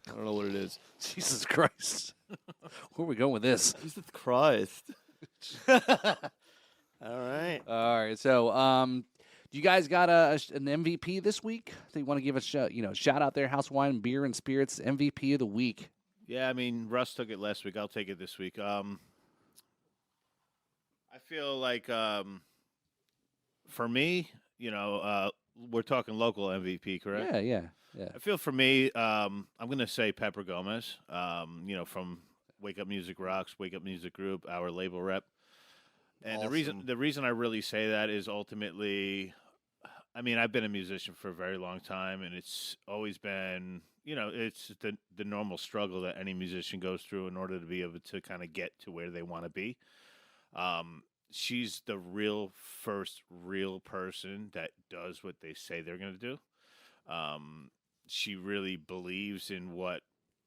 I don't know what it is.
Jesus Christ. Where are we going with this?
Jesus Christ.
All right.
All right. So, you guys got an MVP this week? They want to give a shout out there, House Wine, Beer and Spirits MVP of the week.
Yeah, I mean, Russ took it last week. I'll take it this week. I feel like for me, we're talking local MVP, correct?
Yeah.
I feel for me, I'm going to say Pepper Gomez, from Wake Up Music Rocks, Wake Up Music Group, our label rep. And
Awesome.
the reason I really say that is ultimately, I mean, I've been a musician for a very long time, and it's always been, it's the normal struggle that any musician goes through in order to be able to kind of get to where they want to be. She's the first real person that does what they say they're going to do. She really believes in what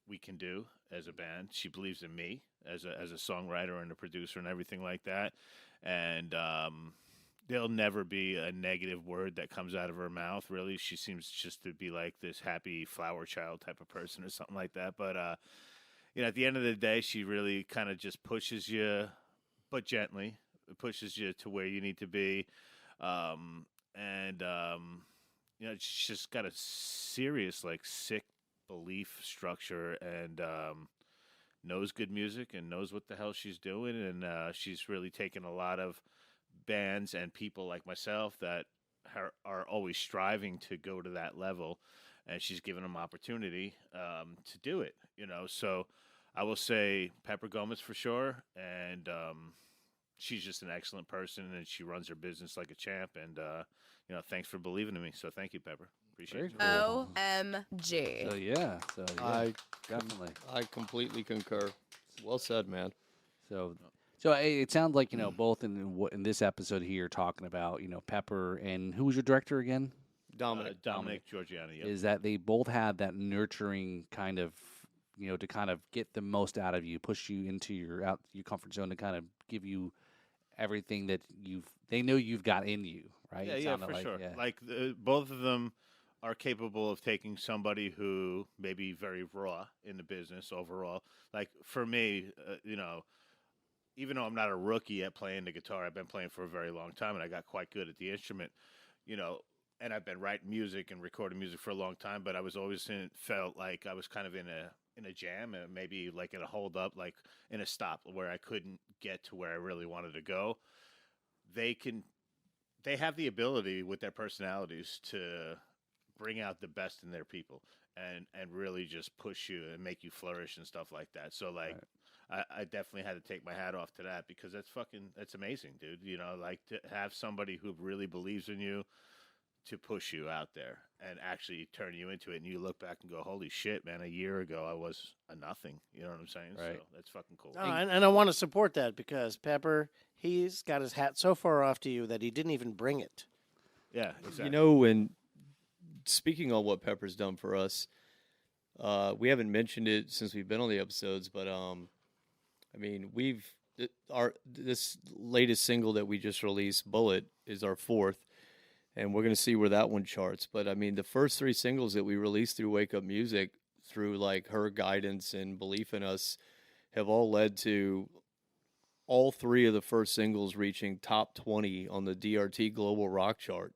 we can do as a band. She believes in me as a songwriter and a producer and everything like that. And there'll never be a negative word that comes out of her mouth, really. She seems just to be like this happy flower child type of person or something like that. But, at the end of the day, she really kind of just pushes you, but gently. It pushes you to where you need to be. She's just got a serious, sick belief structure and knows good music and knows what the hell she's doing. And she's really taken a lot of bands and people like myself that are always striving to go to that level. And she's given them opportunity to do it, So I will say Pepper Gomez for sure. And she's just an excellent person, and she runs her business like a champ. And, thanks for believing in me. So thank you, Pepper. Appreciate it.
OMG.
So yeah.
I
definitely.
I completely concur. Well said, man.
So it sounds like both in this episode here talking about Pepper and who was your director again?
Dominic.
Dominic Giorgiani. Yep.
Is that they both had that nurturing kind of to kind of get the most out of you, push you into your comfort zone to kind of give you everything that they know you've got in you, right? It
Yeah,
sounded
for sure.
Yeah.
Both of them are capable of taking somebody who may be very raw in the business overall. Like for me, even though I'm not a rookie at playing the guitar, I've been playing for a very long time, and I got quite good at the instrument, and I've been writing music and recording music for a long time, but I was always felt like I was kind of in a jam, and maybe like in a hold up, like in a stop where I couldn't get to where I really wanted to go. They have the ability with their personalities to bring out the best in their people and really just push you and make you flourish and stuff like that. So I definitely had to take my hat off to that because that's amazing, dude. To have somebody who really believes in you to push you out there and actually turn you into it. And you look back and go, holy shit, man, a year ago I was a nothing. You know what I'm saying?
Right.
So that's fucking cool.
No, and I want to support that because Pepper, he's got his hat so far off to you that he didn't even bring it.
Yeah, exactly.
And speaking on what Pepper's done for us, we haven't mentioned it since we've been on the episodes, but we've this latest single that we just released, Bullet, is our 4th, and we're gonna see where that one charts. But I mean, the first 3 singles that we released through Wake Up Music, through like her guidance and belief in us, have all led to all 3 of the first singles reaching top 20 on the DRT Global Rock Chart.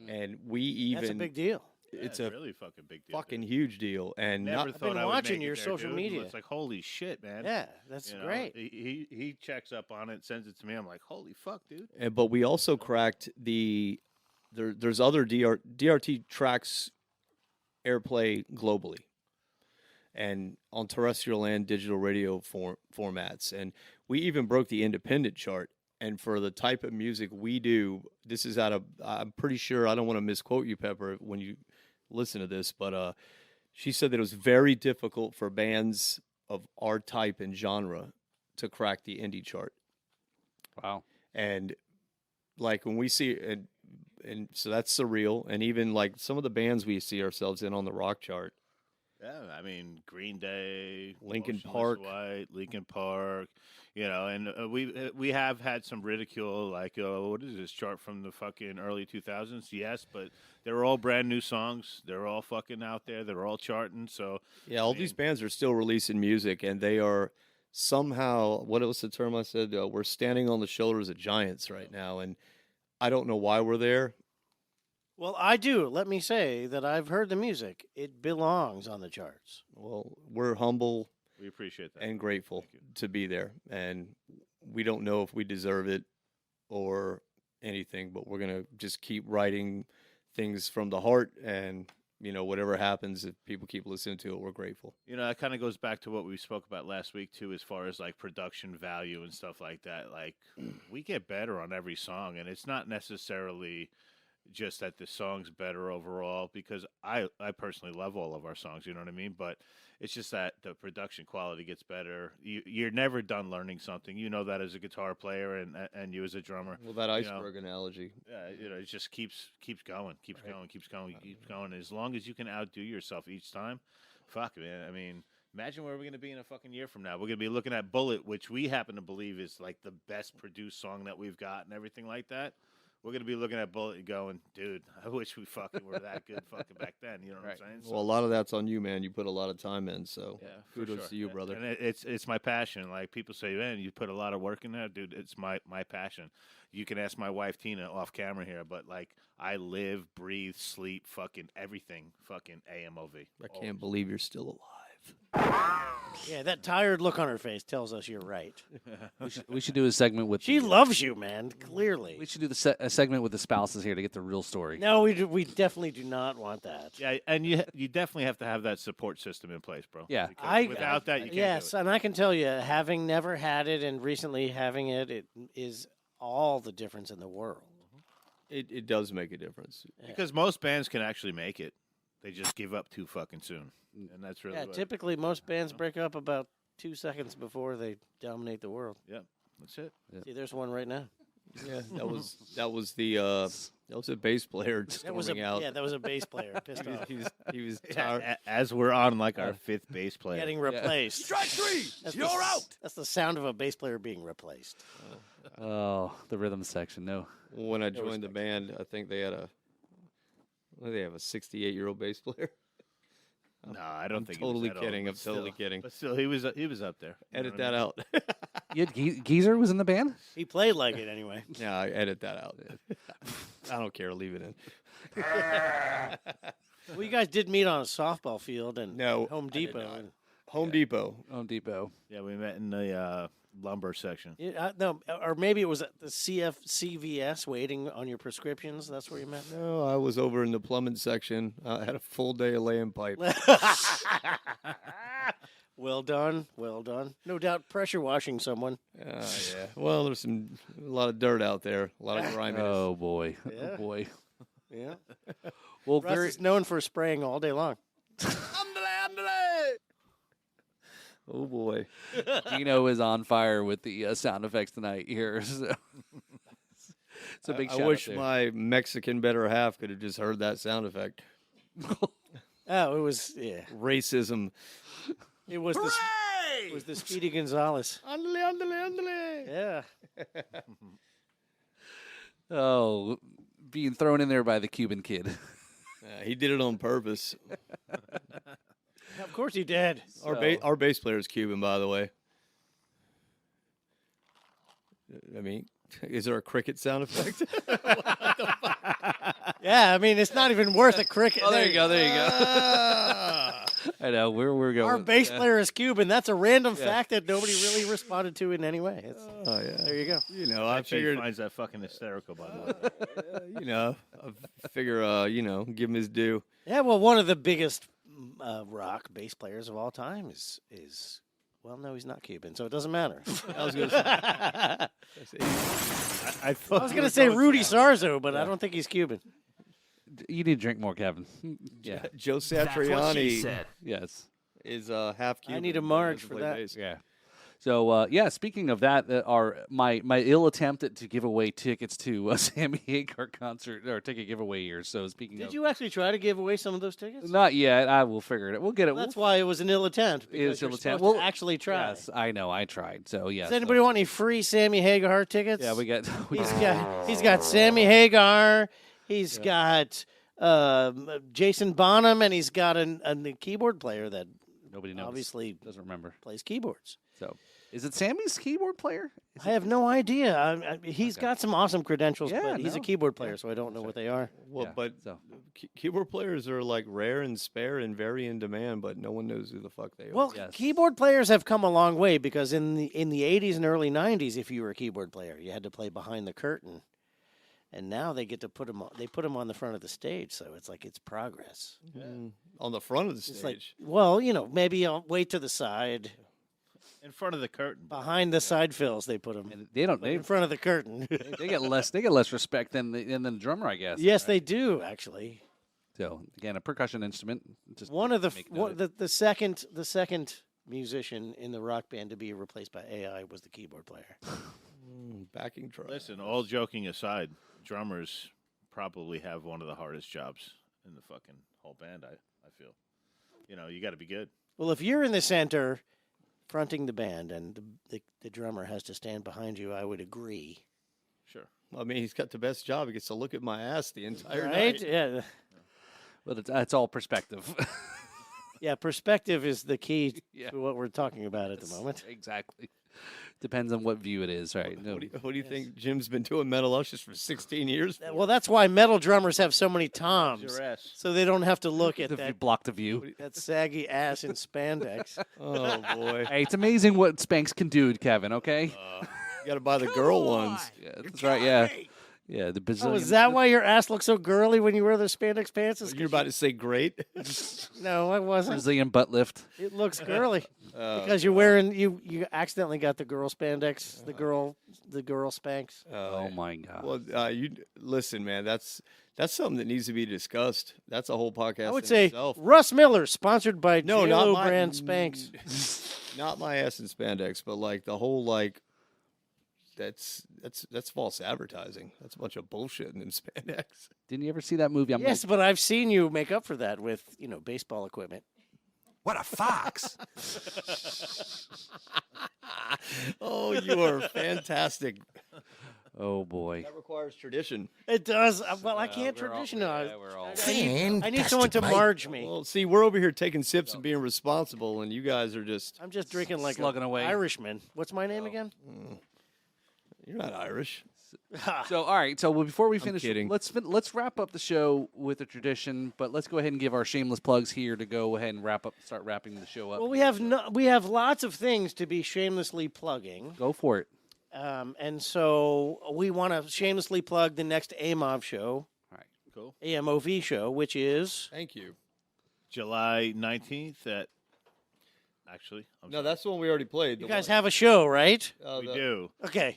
And we even
That's a big deal.
it's
Yeah,
a
really fucking big deal.
fucking huge deal. And
Never
not,
thought
been
I would
watching
make it
your
there,
social
dude.
media.
It's like, holy shit, man.
Yeah, that's
You know,
great.
He checks up on it, sends it to me. I'm like, holy fuck, dude.
but we also cracked there's other DRT tracks airplay globally and on terrestrial and digital radio formats. And we even broke the independent chart. And for the type of music we do, this is I'm pretty sure, I don't want to misquote you, Pepper, when you listen to this, but she said that it was very difficult for bands of our type and genre to crack the indie chart.
Wow.
And like when we see and so that's surreal. And even like some of the bands we see ourselves in on the rock chart.
Yeah, I mean, Green Day,
Linkin
Motionless
Park.
White, Linkin Park, you know, and we have had some ridicule, like, what is this chart from the fucking early 2000s? Yes, but they're all brand new songs. They're all fucking out there. They're all charting. So
Yeah, all these bands are still releasing music, and they are somehow, what was the term I said? We're standing on the shoulders of giants right now, and I don't know why we're there.
Well, I do. Let me say that I've heard the music. It belongs on the charts.
Well, we're humble
we appreciate that.
and grateful
Thank you.
to be there, and we don't know if we deserve it or anything, but we're going to just keep writing things from the heart, and you know, whatever happens, if people keep listening to it, we're grateful.
You know, that kind of goes back to what we spoke about last week, too, as far as like production value and stuff like that. Like, we get better on every song, and it's not necessarily just that the song's better overall, because I personally love all of our songs, you know what I mean? But it's just that the production quality gets better. You're never done learning something. You know that as a guitar player and you as a drummer.
Well, that
you know,
iceberg analogy.
you know, it just keeps going, keeps going. As long as you can outdo yourself each time, fuck, man. I mean, imagine where we're going to be in a fucking year from now. We're going to be looking at Bullet, which we happen to believe is like the best produced song that we've got and everything like that. We're going to be looking at Bullet and going, dude, I wish we fucking were that good fucking back then. You know what I'm saying? So,
Well, a lot of that's on you, man. You put a lot of time in, so
yeah, for
kudos
sure.
to you, brother.
And it's my passion. Like, people say, man, you put a lot of work in that, dude. It's my passion. You can ask my wife Tina off camera here, but like, I live, breathe, sleep, fucking everything, fucking AMOV.
I can't believe you're still alive.
Yeah, that tired look on her face tells us you're right.
We should do a segment with.
She loves you, man. Clearly.
We should do a segment with the spouses here to get the real story.
No, we definitely do not want that.
Yeah, and you definitely have to have that support system in place, bro.
Yeah.
Because without that, you can't
yes,
do it.
and I can tell you, having never had it and recently having it, it is all the difference in the world.
It does make a difference.
Because most bands can actually make it. They just give up too fucking soon. And that's really
Yeah,
what,
typically most bands break up about 2 seconds before they dominate the world.
yeah, that's it.
See, there's one right now.
Yeah, that was a bass player storming out.
Yeah, that was a bass player pissed off.
He was tired.
As we're on like our fifth bass player.
Getting replaced.
Strike three.
That's
You're
the,
out.
That's the sound of a bass player being replaced.
Oh, the rhythm section. No.
When I joined the band, I think they have a 68-year-old bass player.
No, I don't
I'm
think
totally
he was that
kidding.
old,
I'm totally kidding.
But still, he was up there. You
Edit
know what I
that out.
You had Geezer was in the band?
He played like it anyway.
Yeah, I edit that out. I don't care. Leave it in.
Well, you guys did meet on a softball field and
No,
Home
I did
Depot.
not.
And,
Home Depot.
Home Depot.
Yeah, we met in the lumber section.
no, or maybe it was at the CVS waiting on your prescriptions. That's where you met.
No, I was over in the plumbing section. I had a full day of laying pipe.
Well done, well done. No doubt pressure washing someone.
Yeah. Well, there's a lot of dirt out there, a lot of griminess.
Oh boy.
Yeah.
Oh boy.
Yeah.
Well,
Russ is known for spraying all day long.
Oh boy.
Dino is on fire with the sound effects tonight here. So. It's a big
I
shout
wish
out there.
my Mexican better half could have just heard that sound effect.
Oh, it was
Racism.
it was the It was the Speedy Gonzalez.
Andale, andale, andale.
Yeah.
Oh, being thrown in there by the Cuban kid.
He did it on purpose.
Of course he did.
Our bass player is Cuban, by the way. I mean, is there a cricket sound effect?
Yeah, I mean, it's not even worth a cricket.
Oh, there you go. There you go. I know where we're going.
Our bass player is Cuban. That's a random fact that nobody really responded to in any way.
Oh yeah.
There you go.
You know, I
Actually,
figured.
finds that fucking hysterical, by the way.
You know, I figure. You know, give him his due.
Yeah, well, one of the biggest rock bass players of all time is well, no, he's not Cuban, so it doesn't matter.
I was gonna say.
I thought
I was
you
going
were
to say
going
Rudy
to-
Sarzo, but I don't think he's Cuban.
You need to drink more, Kevin. Yeah.
Joe
That's what she
Satriani
said.
Yes.
is half Cuban.
need a
but
Marge
doesn't
for
play
that.
bass.
Yeah. So yeah, speaking of that, my ill attempt to give away tickets to a Sammy Hagar concert or ticket giveaway here. So speaking
Did
of,
you actually try to give away some of those tickets?
not yet. I will figure it out. We'll get it.
That's why it was an ill attempt.
It is
Because you're
ill attempt.
supposed to
Well,
actually try.
Yes, I know. I tried. So yes.
Does anybody want any free Sammy Hagar tickets?
Yeah, we got.
He's got Sammy Hagar. He's got Jason Bonham, and he's got a keyboard player that
Nobody knows.
obviously
Doesn't remember.
plays keyboards.
So, is it Sammy's keyboard player? Is
I have no idea. He's got some awesome credentials,
Yeah,
but he's a
no.
keyboard player, so I don't know what they are.
Well,
Yeah,
but
so.
keyboard players are like rare and spare and very in demand, but no one knows who the fuck they are.
Well,
Yes.
keyboard players have come a long way because in the 80s and early 90s, if you were a keyboard player, you had to play behind the curtain, and now they get to put them. They put them on the front of the stage, so it's like it's progress.
On the front of the
It's
stage.
like, well, maybe I'll wait to the side,
in front of the curtain.
behind the side fills. They put them
And they don't.
in front of the curtain.
They get less. They get less respect than the drummer, I guess.
Yes,
right?
they do actually.
So again, a percussion instrument. Just
One of the
make note of it.
the second musician in the rock band to be replaced by AI was the keyboard player.
Backing track.
Listen, all joking aside, drummers probably have one of the hardest jobs in the fucking whole band. I feel, you got to be good.
Well, if you're in the center fronting the band and the drummer has to stand behind you, I would agree.
Sure.
I mean, he's got the best job. He gets to look at my ass the entire
Right?
night.
Yeah.
But it's all perspective.
Yeah, perspective is the key
Yeah.
to what we're talking about at the moment.
Exactly. Depends on what view it is, right? No.
What do you think? Jim's been doing metal ushers for 16 years.
Well, that's why metal drummers have so many toms,
Your ass.
so they don't have to look at
If you
that,
block the view.
that saggy ass in spandex.
Oh boy,
Hey, it's amazing what Spanx can do, Kevin. Okay.
you got to buy the girl ones.
Yeah, that's right. Yeah. Yeah. The Brazilian.
Oh, is that why your ass looks so girly when you wear those spandex pants? Is
You're about to say great.
No, I wasn't.
Brazilian butt lift?
It looks girly because you're wearing you accidentally got the girl spandex, the girl Spanx.
Oh my God.
Well, you listen, man. That's something that needs to be discussed. That's a whole podcast.
I would
in
say
itself.
Russ Miller, sponsored by
No, not
JLo
my
brand Spanx.
Not my ass in spandex, but like the whole that's false advertising. That's a bunch of bullshit in them spandex.
Didn't you ever see that movie?
Yes, but I've seen you make up for that with baseball equipment.
What a fox.
Oh, you are fantastic.
Oh boy.
That requires tradition.
It does. Well, I can't traditionalize.
We're all.
I need someone to marge me.
Well, see, we're over here taking sips and being responsible, and you guys are just.
I'm just drinking like
Slugging
an
away.
Irishman. What's my name again?
You're not Irish.
So all right. So before we finish,
kidding.
let's wrap up the show with a tradition. But let's go ahead and give our shameless plugs here to go ahead and start wrapping the show up.
Well, we have lots of things to be shamelessly plugging.
Go for it.
And so we want to shamelessly plug the next AMOV show,
All right.
Cool.
AMOV show, which is
Thank you.
July 19th at. Actually,
No, that's the one we already played.
you guys have a show, right?
we do.
Okay.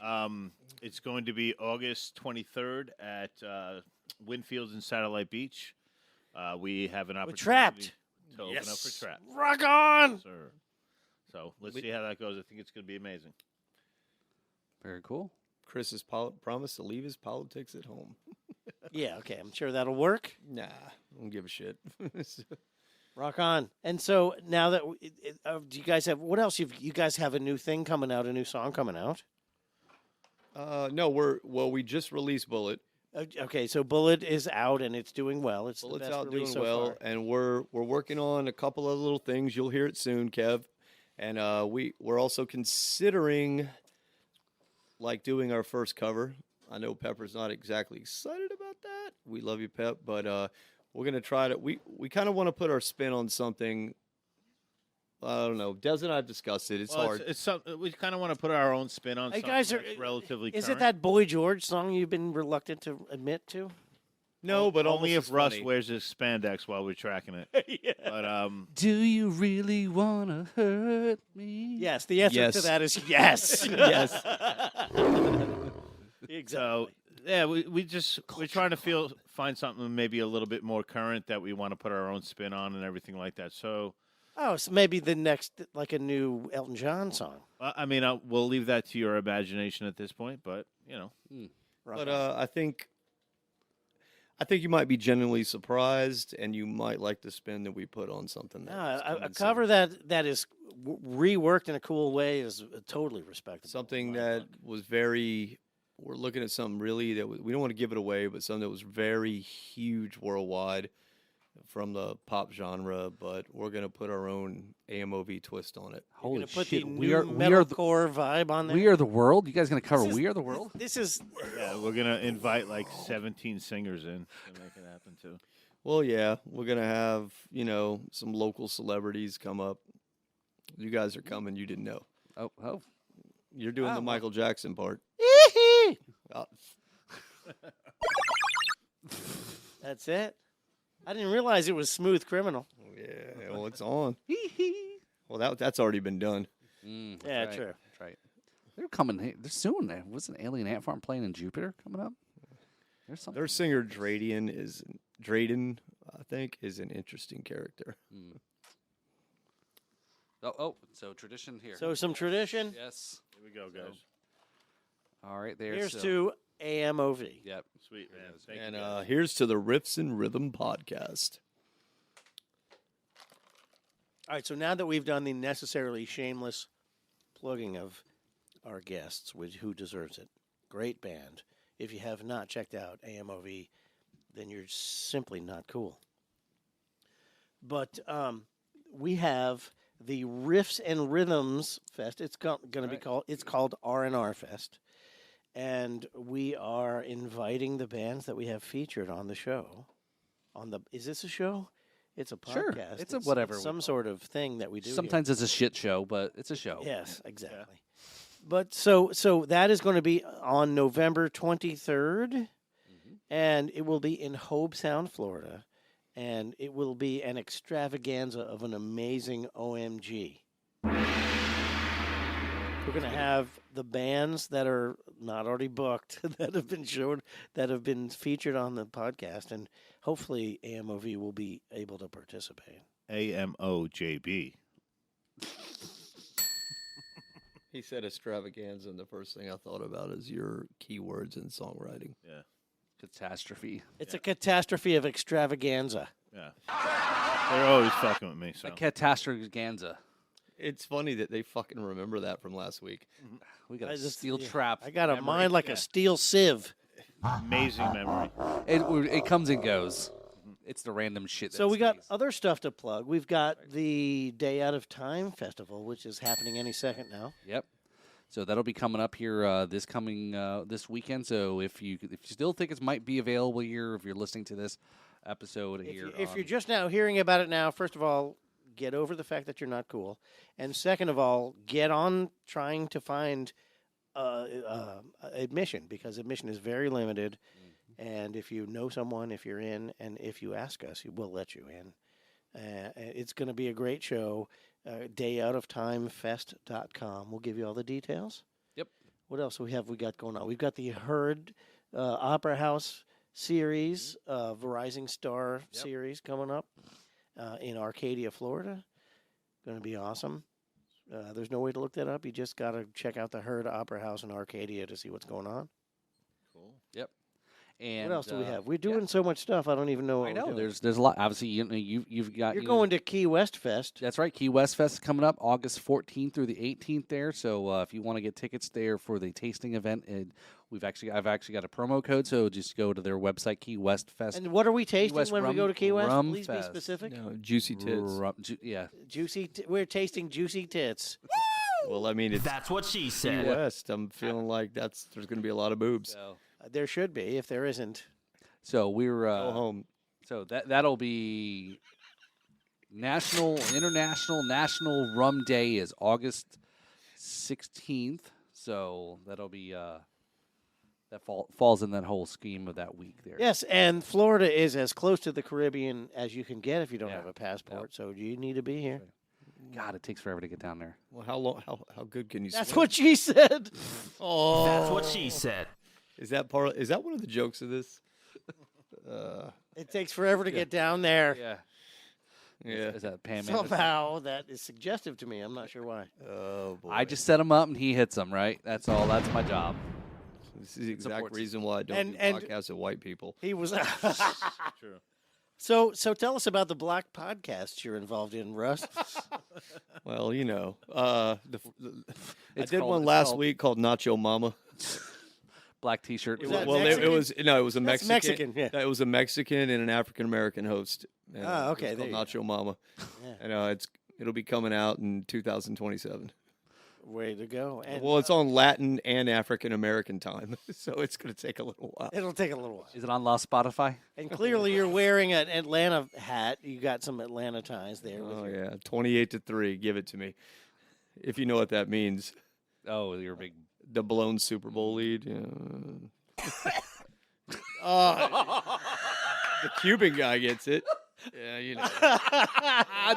It's going to be August 23rd at Winfields and Satellite Beach. We have an opportunity
Trapped.
to open up for Trapped.
Rock on!
Sir. So let's see how that goes. I think it's going to be amazing.
Very cool.
Chris has promised to leave his politics at home.
Yeah, okay. I'm sure that'll work.
Nah, I don't give a shit.
Rock on. And so now that do you guys have what else? You guys have a new thing coming out, a new song coming out.
No, we just released Bullet.
Okay, so Bullet is out and it's doing well. It's
Bullet's
the best
out
release
doing
so
well,
far.
and we're working on a couple of little things. You'll hear it soon, Kev. And we're also considering like doing our first cover. I know Pepper's not exactly excited about that. We love you, Pep, but we're gonna try to. We kind of want to put our spin on something. I don't know. Des and I have discussed it. It's hard.
It's something we kind of want to put our own spin on.
Hey,
Something
guys,
that's relatively.
is
current.
it that Boy George song you've been reluctant to admit to?
No, but
only
almost
if Russ
funny.
wears his spandex while we're tracking it.
Yeah.
But
Do you really wanna hurt me?
Yes, the answer
Yes.
to that is yes.
Yes.
Exactly.
So yeah, we're trying to find something maybe a little bit more current that we want to put our own spin on and everything like that. So
Oh, so maybe the next, like a new Elton John song.
I mean, we'll leave that to your imagination at this point. But you know,
But I think you might be genuinely surprised, and you might like the spin that we put on something.
No,
That's
a
coming
cover
soon.
that is reworked in a cool way is totally respectable.
Something
in my
that
book.
was very. We're looking at something really that we don't want to give it away, but something that was very huge worldwide from the pop genre. But we're gonna put our own AMOV twist on it.
You're
Holy
gonna put
shit!
the
We
new
are the
metalcore vibe on there.
We Are the World. You guys gonna cover
This is-
We Are the World?
This is
yeah, we're gonna invite like 17 singers in to make it happen too.
Well, yeah, we're gonna have some local celebrities come up. You guys are coming. You didn't know.
Oh.
You're doing
Ah,
the
well.
Michael Jackson part. Oh,
that's it. I didn't realize it was Smooth Criminal.
yeah, well, it's on. Well, that's already been done.
That's
Yeah,
right.
true.
That's right. They're coming. They're soon. Wasn't Alien Ant Farm playing in Jupiter coming up? There's something.
Their singer Drayden, I think, is an interesting character.
So tradition here.
So some tradition.
yes.
Here we go, guys.
All right. There's
Here's to AMOV.
Yep.
Sweet man. Thank
And
you. Guys.
here's to the Riffs and Rhythm podcast.
All right, so now that we've done the necessarily shameless plugging of our guests, which who deserves it, great band. If you have not checked out AMOV, then you're simply not cool. But we have the Riffs and Rhythms Fest. It's going to be called R&R Fest, and we are inviting the bands that we have featured on the show. Is this a show? It's a podcast.
Sure, it's a whatever we
some
call
sort of thing that we do. here.
Sometimes it's a shit show, but it's a show.
Yes, exactly. But so that is going to be on November 23rd, and it will be in Hobe Sound, Florida, and it will be an extravaganza of an amazing OMG. We're going to have the bands that are not already booked, that have been shown, that have been featured on the podcast, and hopefully AMOV will be able to participate.
AMOJB.
He said extravaganza, and the first thing I thought about is your keywords in songwriting.
Yeah.
Catastrophe.
It's a catastrophe of extravaganza.
Yeah. They're always fucking with me. So
A catastrophe.
It's funny that they fucking remember that from last week.
We got
I
a
just-
steel
yeah,
trap.
I got a
memory.
mind like
Yeah.
a steel sieve.
amazing memory.
It comes and goes. It's the random shit.
So
that
we got
stays.
other stuff to plug. We've got the Day Out of Time Festival, which is happening any second now.
Yep. So that'll be coming up here this weekend. So if you still think it might be available here, if you're listening to this episode here,
If you're just now hearing about it now, first of all, get over the fact that you're not cool, and second of all, get on trying to find admission, because admission is very limited. And if you know someone, if you're in, and if you ask us, we'll let you in. It's going to be a great show. DayOutOfTimeFest.com. We'll give you all the details.
Yep.
What else we got going on? We've got the Herd Opera House series, Verizon Star series coming up in Arcadia, Florida. Going to be awesome. There's no way to look that up. You just got to check out the Herd Opera House in Arcadia to see what's going on.
Cool.
Yep. And
What else do we have? We're doing so much stuff. I don't even know what
I
we're
know
doing.
there's a lot. Obviously, you've got
You're
you know,
going to Key West Fest.
That's right. Key West Fest is coming up August 14th through the 18th there. So if you want to get tickets there for the tasting event, I've actually got a promo code. So just go to their website, Key West Fest.
And what are we tasting
West
when we
Rum-
go to Key West?
Rum
Please
Fest.
be specific.
No, juicy tits.
Yeah.
We're tasting juicy tits.
Well, I mean, it's
That's what she
Key
said.
West. I'm feeling like there's going to be a lot of boobs.
So,
There should be. If there isn't,
we're
Go home.
so that'll be National Rum Day is August 16th. So that'll be that falls in that whole scheme of that week there.
yes. And Florida is as close to the Caribbean as you can get if you don't
Yeah.
have a passport. So you need to be here.
God, it takes forever to get down there.
Well, how long? How good can you?
That's
swim?
what she said.
Oh,
That's what she said.
Is that one of the jokes of this?
It takes forever to get down there.
Yeah.
Yeah.
Is that Pam Anderson?
Somehow that is suggestive to me. I'm not sure why.
Oh boy.
I just set him up and he hits them, right? That's all. That's my job.
This is the exact
supports.
reason why I don't
And-
do
and-
podcasts with white people.
He was.
True.
So tell us about the black podcasts you're involved in, Russ.
Well, I
It's
did
called-
one
it's
last
called-
week called Nacho Mama.
Black T-shirt.
Is that
Well, it
Mexican?
was a
That's
Mexican.
Mexican, yeah.
It was a Mexican and an African American host. And
Ah,
it
okay,
was
there
called
you
Nacho Mama,
Yeah.
and it'll be coming out in 2027.
Way to go. And
Well, it's on Latin and African American time, so it's going to take a little while.
it'll take a little while.
Is it on La Spotify?
And clearly you're wearing an Atlanta hat. You got some Atlanta ties there. With
Oh
your-
yeah, 28-3. Give it to me, if you know what that means.
Oh, you're a big.
The blown Super Bowl lead. Yeah. The Cuban guy gets it. Yeah, you know.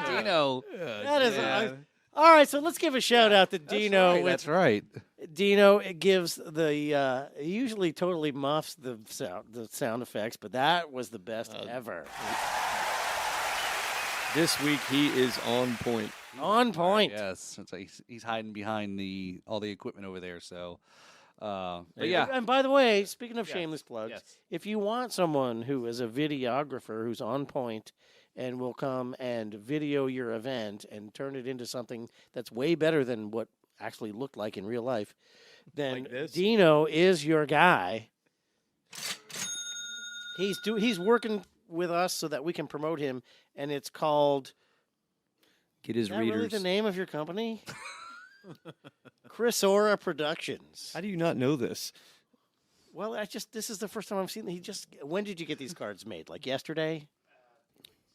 Dino.
That is all right. So let's give a shout out to Dino. with
That's right.
Dino, it gives the he usually totally muffs the sound effects, but that was the best ever.
This week he is on point.
On point.
Yes. It's like he's hiding behind all the equipment over there. So, but yeah.
And by the way, speaking of
Yes.
shameless plugs,
Yes.
if you want someone who is a videographer who's on point and will come and video your event and turn it into something that's way better than what actually looked like in real life, then
Like this?
Dino is your guy. He's working with us so that we can promote him, and it's called.
Get his
Is that really
readers.
the name of your company? Chrysora Productions.
How do you not know this?
Well, this is the first time I've seen. When did you get these cards made? Like yesterday?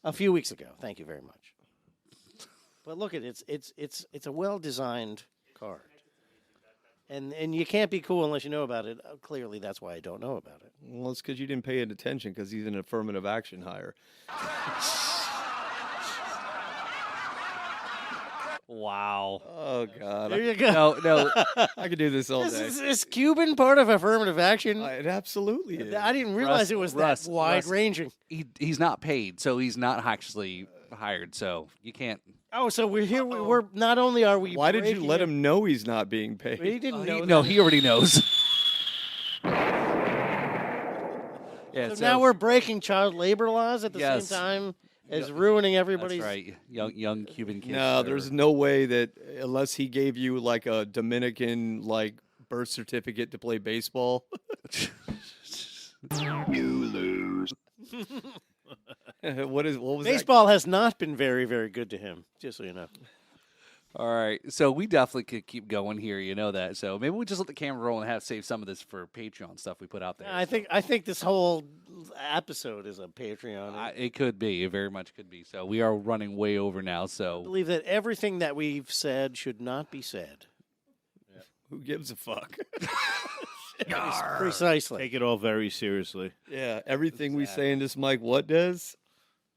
A few weeks ago. Thank you very much. But look at it. It's a well designed card. And you can't be cool unless you know about it. Clearly, that's why I don't know about it.
Well, it's because you didn't pay it attention because he's an affirmative action hire.
Wow.
Oh God,
There you go.
No.
I could do this all
This
day.
is this Cuban part of affirmative action.
It absolutely is.
I didn't realize it was
Russ,
that wide ranging.
He's not paid, so he's not actually hired. So you can't.
Oh, so we're here. We're not only are we.
Why did you
breaking
let
it-
him know he's not being
He
paid?
didn't know.
No,
that.
he already knows. Yeah.
So now we're breaking child labor laws at the
Yes.
same time as ruining
That's
everybody's.
right. Young Cuban kids.
No,
are-
there's no way that unless he gave you like a Dominican like birth certificate to play baseball. You lose. what was
Baseball has not been very, very good to him. Just so you know.
All right, so we definitely could keep going here. You know that. So maybe we just let the camera roll and save some of this for Patreon stuff we put out there.
I think this whole episode is a Patreon.
It could be. It very much could be. So we are running way over now.
I
So
believe that everything that we've said should not be said.
Who gives a fuck?
Precisely.
Take it all very seriously.
Yeah, everything we say in this mic, what does?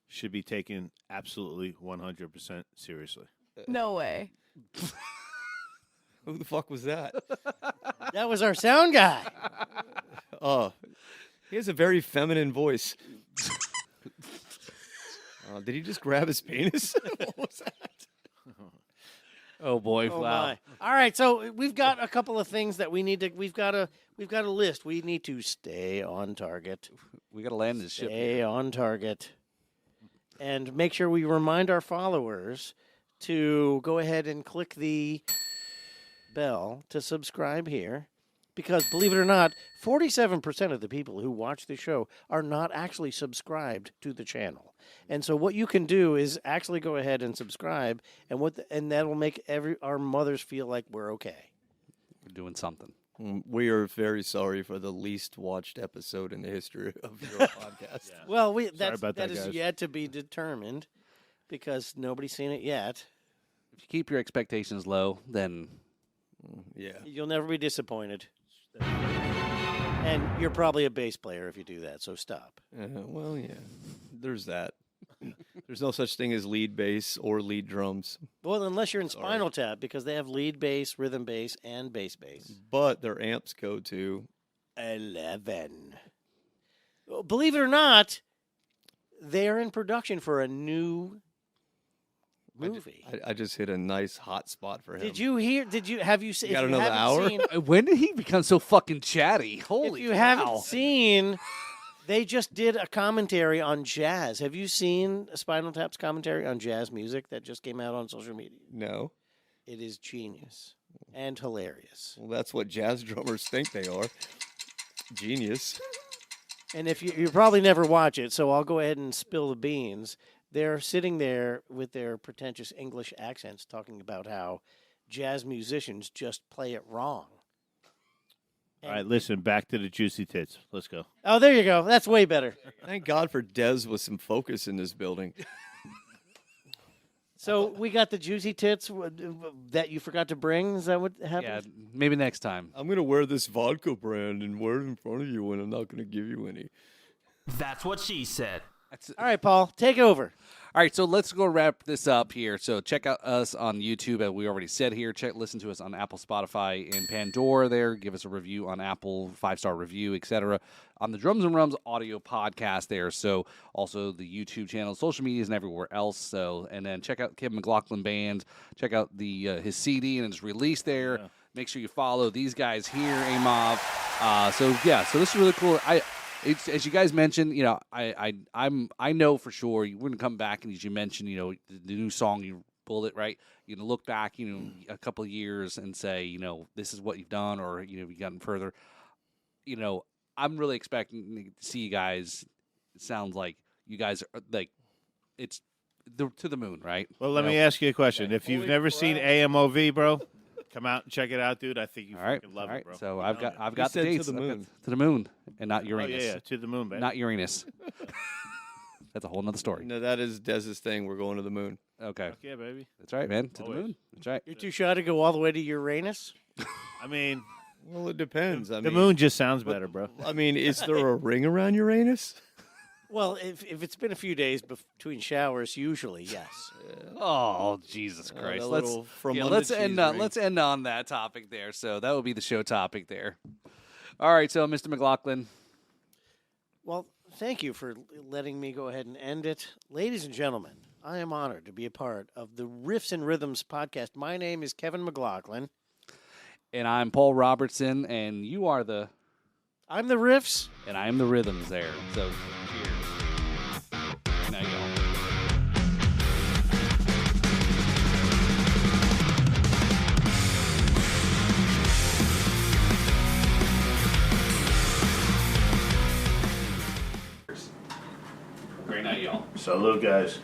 Should be taken absolutely 100% seriously.
No way.
Who the fuck was that?
That was our sound guy.
Oh, he has a very feminine voice. Did he just grab his penis? What was that?
oh boy,
Oh
wow.
my! All right, so we've got a couple of things that we need to. We've got a list. We need to stay on target.
We got to land this ship.
Stay on target, and make sure we remind our followers to go ahead and click the bell to subscribe here, because believe it or not, 47% of the people who watch the show are not actually subscribed to the channel. And so what you can do is actually go ahead and subscribe, and that'll make our mothers feel like we're okay.
We're doing something.
We are very sorry for the least watched episode in the history of your podcast.
Yeah.
Well,
about
that
that,
is
guys.
yet to be determined because nobody's seen it yet.
If you keep your expectations low, then
Yeah.
You'll never be disappointed. And you're probably a bass player if you do that, so stop.
Well, yeah. There's that. There's no such thing as lead bass or lead drums,
Well, unless you're in
Sorry.
Spinal Tap, because they have lead bass, rhythm bass, and bass bass.
but their amps go to
11. Well, believe it or not, they are in production for a new movie.
I just hit a nice hot spot for him.
Have you seen?
got another hour?
when did he become so fucking chatty? Holy
If you
cow.
haven't seen, they just did a commentary on jazz. Have you seen Spinal Tap's commentary on jazz music that just came out on social media?
No.
It is genius and hilarious.
Well, that's what jazz drummers think they are. Genius.
And if you probably never watch it, so I'll go ahead and spill the beans. They're sitting there with their pretentious English accents talking about how jazz musicians just play it wrong.
All right, listen, back to the juicy tits. Let's go.
Oh, there you go. That's way better.
Thank God for Dez with some focus in this building.
So we got the juicy tits that you forgot to bring. Is that what
Yeah,
happened?
maybe next time.
I'm going to wear this vodka brand and wear it in front of you, and I'm not going to give you any.
That's what she said.
All right, Paul, take over.
All right, so let's go wrap this up here. So check out us on YouTube, as we already said here. Listen to us on Apple, Spotify, and Pandora there. Give us a review on Apple, 5-star review, etc. On the Drums and Rums audio podcast there. So also the YouTube channel, social medias, and everywhere else. So, and then check out Kevin McLaughlin Band. Check out the his CD and his release there.
Yeah.
Make sure you follow these guys here, AMOV. So this is really cool. It's, as you guys mentioned, I know for sure we're gonna come back, and as you mentioned, the new song, you Bullet, right? You're gonna look back, a couple of years and say, this is what you've done, or you've gotten further. I'm really expecting to see you guys. It sounds like you guys are like it's to the moon, right?
Well, let me ask you a question. If you've never seen AMOV, bro, come out and check it out, dude. I think you
All right,
fucking love
all right.
it, bro.
So
I'm
I've
telling
got
He
the
said to
dates
the
I've got
moon.
to the moon, and not
you. Oh,
Uranus.
yeah, to the moon, baby.
Not Uranus. That's a whole nother story.
No, that is Dez's thing. We're going to the moon.
Okay,
Fuck yeah, baby.
that's right, man. To the
Always.
moon. That's right.
You're too shy to go all the way to Uranus?
I mean,
Well, it depends.
the moon just sounds better, bro.
I mean, is there a ring around Uranus?
Well, if it's been a few days between showers, usually, yes.
Oh, Jesus Christ!
that
Let's
little from under
let's
cheese
end
ring.
let's end on that topic there. So that will be the show topic there. All right, so Mr. McLaughlin.
Well, thank you for letting me go ahead and end it. Ladies and gentlemen, I am honored to be a part of the Riffs and Rhythms podcast. My name is Kevin McLaughlin.
And I'm Paul Robertson, and you are the,
I'm the Riffs.
and I am the Rhythms there. So cheers. Now y'all. Great night, y'all.
Salute, guys.